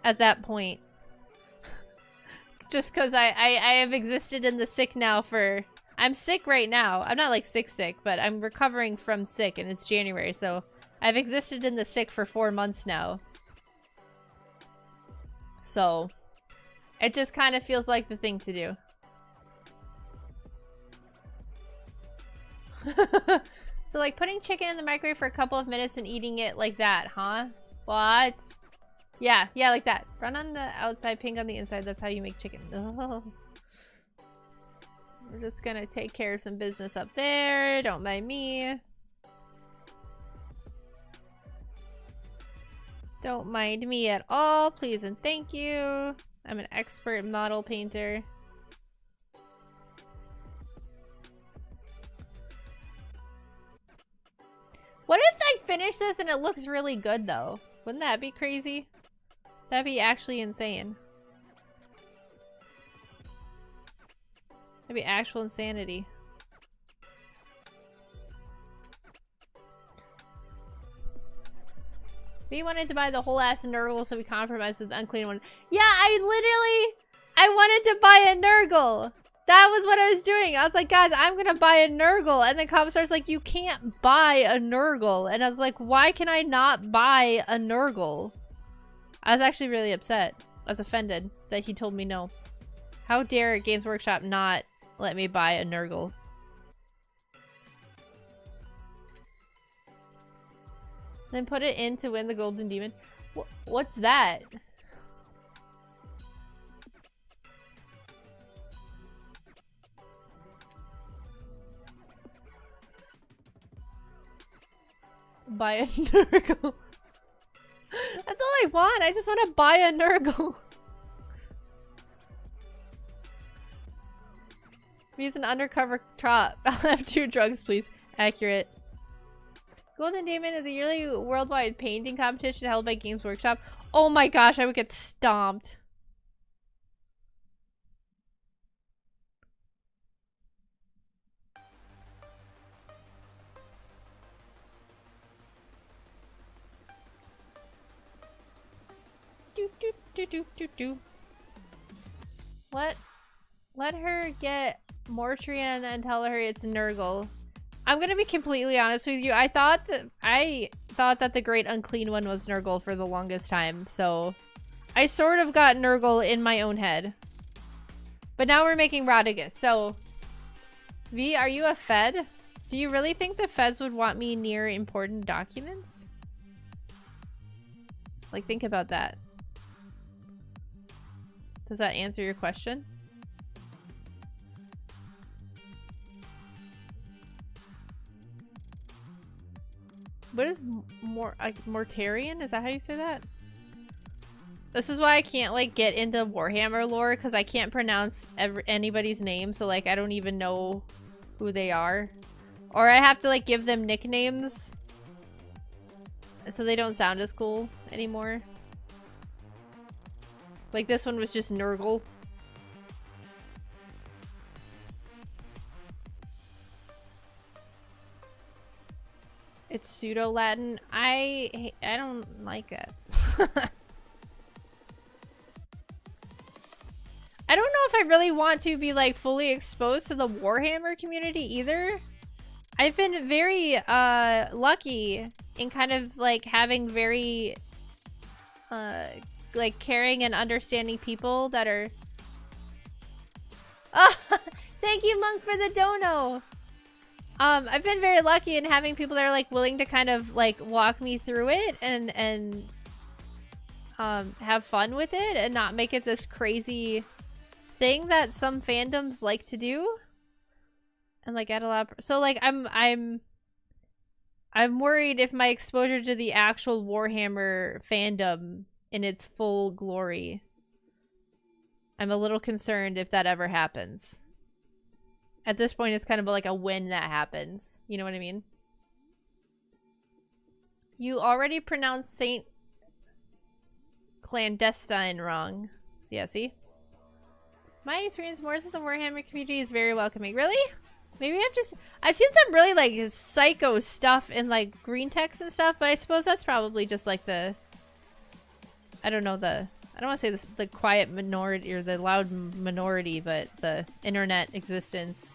at that point. Just because I have existed in the sick now for... I'm sick right now. I'm not like sick, but I'm recovering from sick, and it's January, so I've existed in the sick for 4 months now. So it just kind of feels like the thing to do. So like putting chicken in the microwave for a couple of minutes and eating it like that, huh? What? Yeah, like that. Brown on the outside, pink on the inside. That's how you make chicken. Oh. We're just gonna take care of some business up there. Don't mind me. Don't mind me at all, please and thank you. I'm an expert model painter. What if I finish this and it looks really good though? Wouldn't that be crazy? That'd be actually insane. That'd be actual insanity. We wanted to buy the whole ass Nurgle, so we compromised with the Unclean one. Yeah, I wanted to buy a Nurgle. That was what I was doing. I was like, guys, I'm gonna buy a Nurgle. And then Commissar's like, you can't buy a Nurgle. And I was like, why can I not buy a Nurgle? I was actually really upset. I was offended that he told me no. How dare Games Workshop not let me buy a Nurgle? Then put it in to win the Golden Demon. What's that? Buy a Nurgle. That's all I want. I just want to buy a Nurgle. Use an undercover trop. I'll have 2 drugs, please. Accurate. Golden Demon is a yearly worldwide painting competition held by Games Workshop. Oh my gosh, I would get stomped. Do. Let her get Mortrian and tell her it's Nurgle. I'm gonna be completely honest with you. I thought that the Great Unclean one was Nurgle for the longest time, so I sort of got Nurgle in my own head. But now we're making Rodigus, so V, are you a Fed? Do you really think the Feds would want me near important documents? Like, think about that. Does that answer your question? What is Mortarian? Is that how you say that? This is why I can't like get into Warhammer lore, because I can't pronounce anybody's name, so like I don't even know who they are. Or I have to like give them nicknames so they don't sound as cool anymore. Like this one was just Nurgle. It's pseudo-Latin. I don't like it. I don't know if I really want to be like fully exposed to the Warhammer community either. I've been very lucky in kind of like having very like caring and understanding people that are... Oh, thank you, Monk, for the dono. I've been very lucky in having people that are like willing to kind of like walk me through it and have fun with it and not make it this crazy thing that some fandoms like to do. And like add a lot of... So like I'm worried if my exposure to the actual Warhammer fandom in its full glory, I'm a little concerned if that ever happens. At this point, it's kind of like a when that happens. You know what I mean? You already pronounced Saint Clandestine wrong. Yeah, see? My experience more with the Warhammer community is very welcoming. Really? Maybe I've seen some really like psycho stuff in like green text and stuff, but I suppose that's probably just like the, I don't want to say this, the quiet minority or the loud minority, but the internet existence.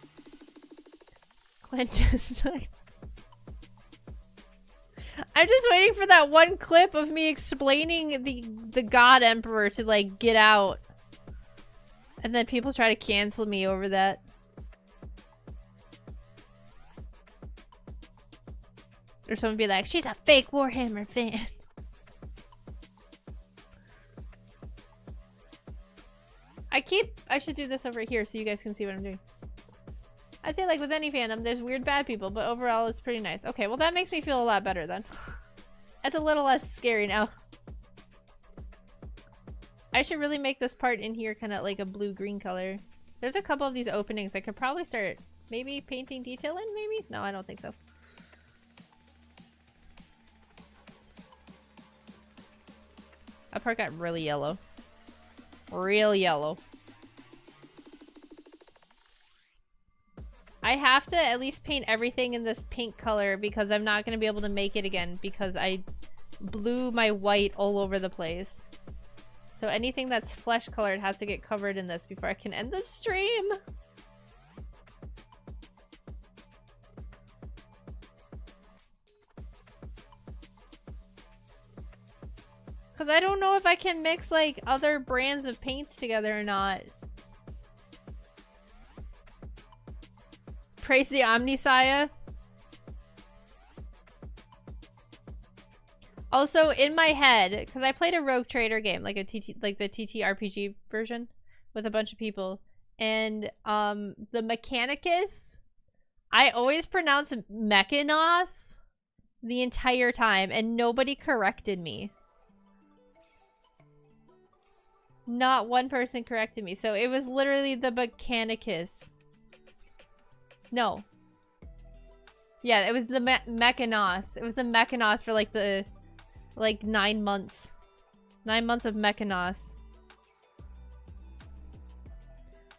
Clandestine. I'm just waiting for that one clip of me explaining the God Emperor to like get out. And then people try to cancel me over that. Or someone be like, she's a fake Warhammer fan. I should do this over here so you guys can see what I'm doing. I'd say like with any fandom, there's weird bad people, but overall it's pretty nice. Okay, well that makes me feel a lot better then. It's a little less scary now. I should really make this part in here kind of like a blue-green color. There's a couple of these openings. I could probably start maybe painting detail in, maybe? No, I don't think so. That part got really yellow. Real yellow. I have to at least paint everything in this pink color because I'm not going to be able to make it again because I blew my white all over the place. So anything that's flesh colored has to get covered in this before I can end the stream. Because I don't know if I can mix like other brands of paints together or not. Praise the Omnisaya. Also, in my head, because I played a Rogue Trader game, like a like the TTRPG version, with a bunch of people, and the Mechanicus, I always pronounced Mechanos the entire time, and nobody corrected me. Not one person corrected me, so it was literally the Mechanicus. No. Yeah, it was the Mechanos. It was the Mechanos for like the 9 months. 9 months of Mechanos.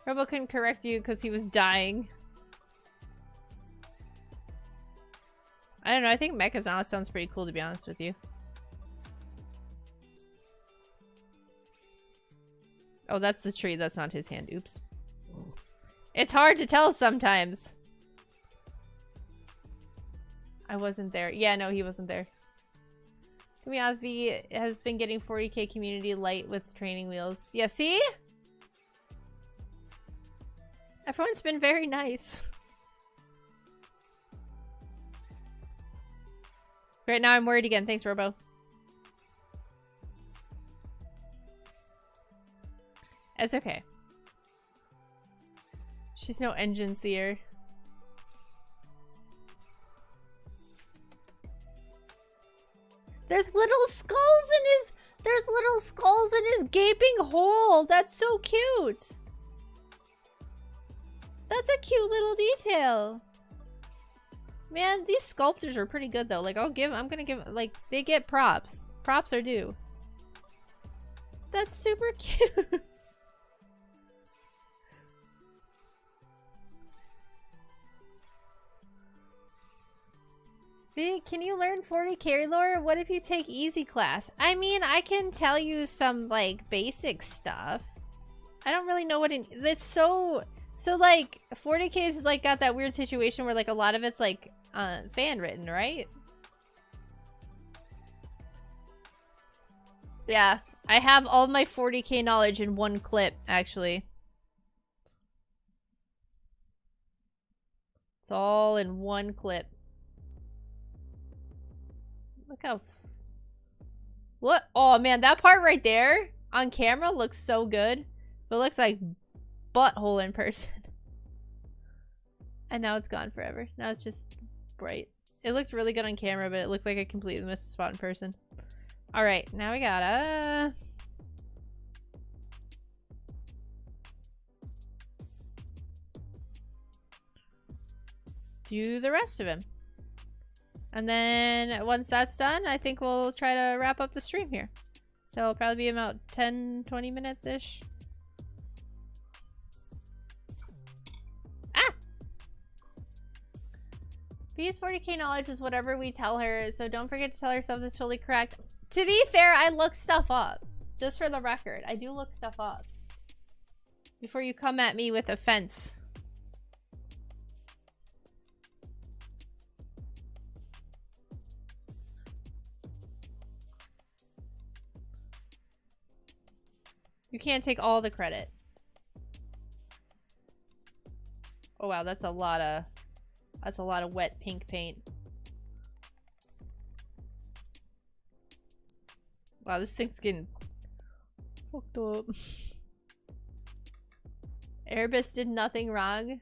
Robo couldn't correct you because he was dying. I don't know, I think Mechanos sounds pretty cool to be honest with you. Oh, that's the tree, that's not his hand. Oops. It's hard to tell sometimes. I wasn't there. Yeah, no, he wasn't there. Kumi Osby has been getting 40k community light with training wheels. Yeah, see? Everyone's been very nice. Right now I'm worried again. Thanks, Robo. It's okay. She's no engine seer. There's little skulls in his... There's little skulls in his gaping hole. That's so cute. That's a cute little detail. Man, these sculptors are pretty good though. Like, I'm gonna give... Like, they get props. Props are due. That's super cute. Can you learn 40k lore? What if you take easy class? I mean, I can tell you some like basic stuff. I don't really know what it's so like 40k is like got that weird situation where like a lot of it's like fan written, right? Yeah, I have all my 40k knowledge in one clip actually. It's all in one clip. Look how... What? Oh, man. That part right there on camera looks so good. But it looks like butthole in person. And now it's gone forever. Now it's just bright. It looked really good on camera, but it looked like I completely missed the spot in person. Alright. Now we gotta... do the rest of him. And then once that's done, I think we'll try to wrap up the stream here. So it'll probably be about 10-20 minutes-ish. Ah! V's 40k knowledge is whatever we tell her, so don't forget to tell her something's totally correct. To be fair, I look stuff up. Just for the record, I do look stuff up. Before you come at me with offense. You can't take all the credit. Oh wow, that's a lot of wet pink paint. Wow, this thing's getting fucked up. Erebus did nothing wrong.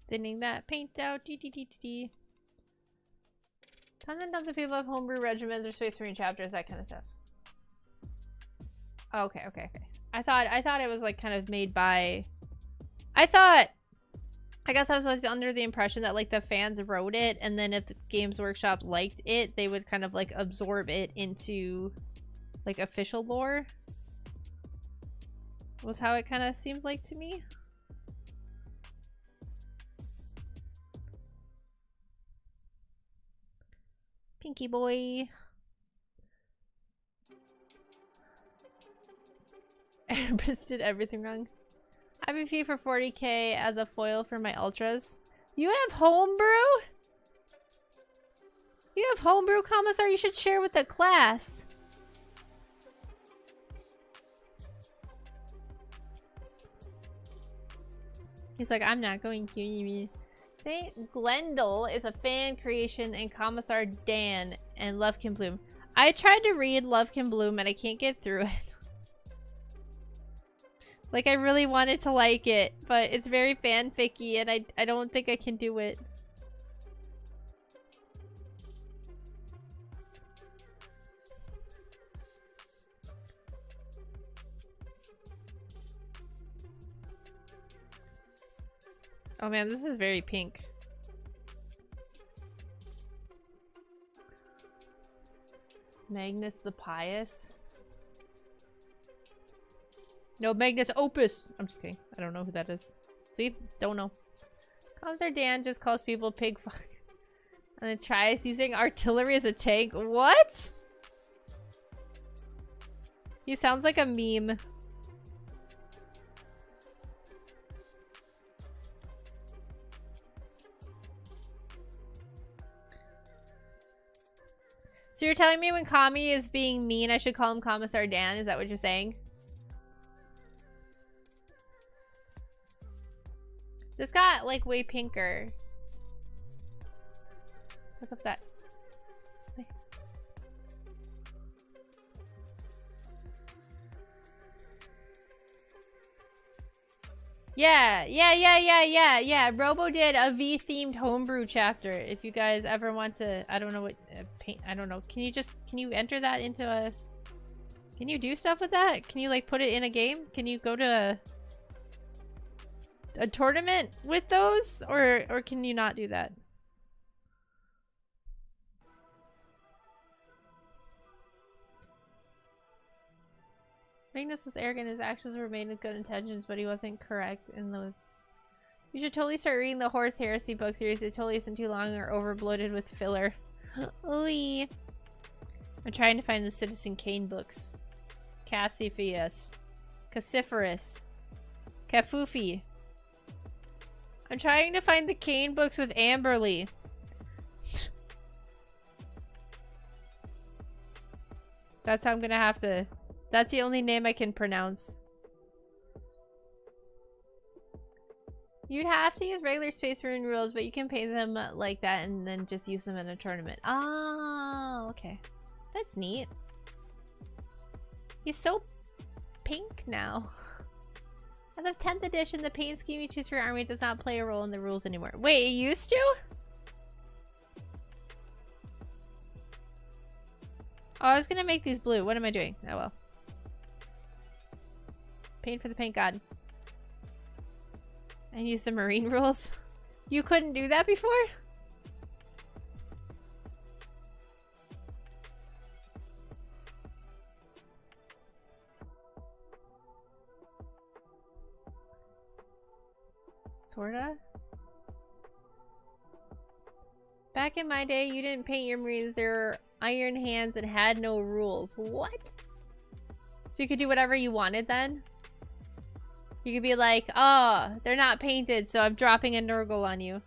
Thinning that paint out. Tons and tons of people have homebrew regimens or Space Marine chapters, that kind of stuff. Oh, okay. I thought it was like kind of made by. I guess I was always under the impression that like the fans wrote it, and then if the Games Workshop liked it, they would kind of like absorb it into like official lore. Was how it kind of seemed like to me. Pinky boy. Erebus did everything wrong. I have a fee for 40k as a foil for my ultras. You have homebrew? You have homebrew, Commissar? You should share with the class. He's like, I'm not going to. St. Glendale is a fan creation and Commissar Dan and Love Can Bloom. I tried to read Love Can Bloom and I can't get through it. Like, I really wanted to like it, but it's very fanficky and I don't think I can do it. Oh man, this is very pink. Magnus the Pious. No, Magnus Opus. I'm just kidding. I don't know who that is. See? Don't know. Commissar Dan just calls people pig fuck. And then tries using artillery as a tank. What? He sounds like a meme. So you're telling me when Kami is being mean, I should call him Commissar Dan? Is that what you're saying? This got like way pinker. What's up that? Yeah. Robo did a V-themed homebrew chapter. If you guys ever want to, I don't know what paint. I don't know. Can you enter that into a? Can you do stuff with that? Can you like put it in a game? Can you go to a tournament with those, or can you not do that? Magnus was arrogant. His actions were made with good intentions, but he wasn't correct in the. You should totally start reading the Horse Heresy book series. It totally isn't too long or overbloated with filler. Ooh. I'm trying to find the Citizen Kane books. Cassiophius. Cassiferus. Cafufi. I'm trying to find the Kane books with Amberly. That's how I'm gonna have to. That's the only name I can pronounce. You'd have to use regular Space Marine rules, but you can pay them like that and then just use them in a tournament. Oh, okay. That's neat. He's so pink now. As of 10th edition, the paint scheme you choose for your army does not play a role in the rules anymore. Wait, it used to? Oh, I was gonna make these blue. What am I doing? Oh well. Paint for the paint god. And use the marine rules. You couldn't do that before? Sorta? Back in my day, you didn't paint your marines. They were iron hands and had no rules. What? So you could do whatever you wanted then? You could be like, oh, they're not painted, so I'm dropping a Nurgle on you.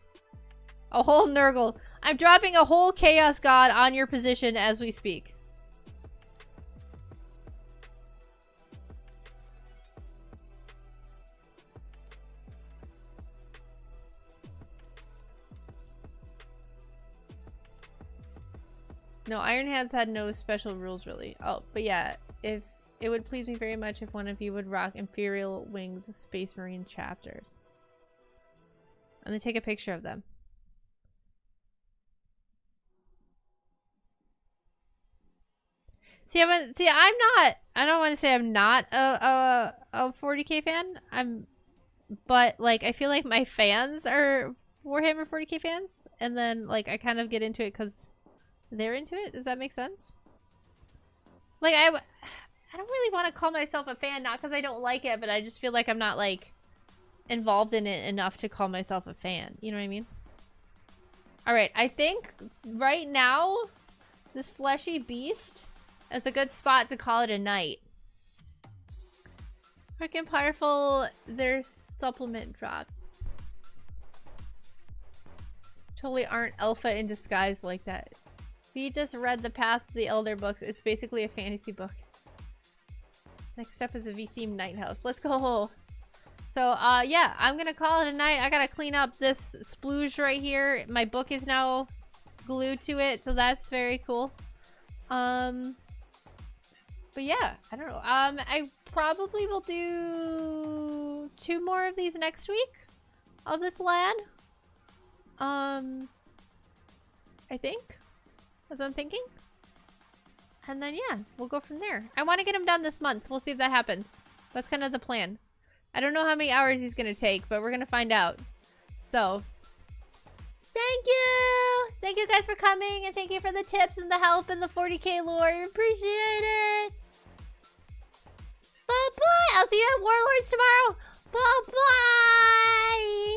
A whole Nurgle. I'm dropping a whole Chaos God on your position as we speak. No, Iron Hands had no special rules, really. Oh, but yeah, if it would please me very much if one of you would rock Imperial Wings Space Marine chapters. And then take a picture of them. See, I'm not. I don't want to say I'm not a 40k fan. But like I feel like my fans are Warhammer 40k fans, and then like I kind of get into it because they're into it. Does that make sense? Like I don't really want to call myself a fan, not because I don't like it, but I just feel like I'm not like involved in it enough to call myself a fan. You know what I mean? All right, I think right now this fleshy beast is a good spot to call it a night. Freaking powerful. Their supplement dropped. Totally aren't alpha in disguise like that. We just read the Path of the Elder books. It's basically a fantasy book. Next up is a V-themed night house. Let's go. So, yeah, I'm gonna call it a night. I gotta clean up this splooge right here. My book is now glued to it, so that's very cool. But yeah, I don't know. I probably will do 2 more of these next week of this lad. I think. That's what I'm thinking. And then, yeah, we'll go from there. I want to get him done this month. We'll see if that happens. That's kind of the plan. I don't know how many hours he's going to take, but we're going to find out. So, thank you! Thank you guys for coming, and thank you for the tips and the help and the 40k lore. Appreciate it! Bye-bye! I'll see you at Warlords tomorrow! Bye-bye!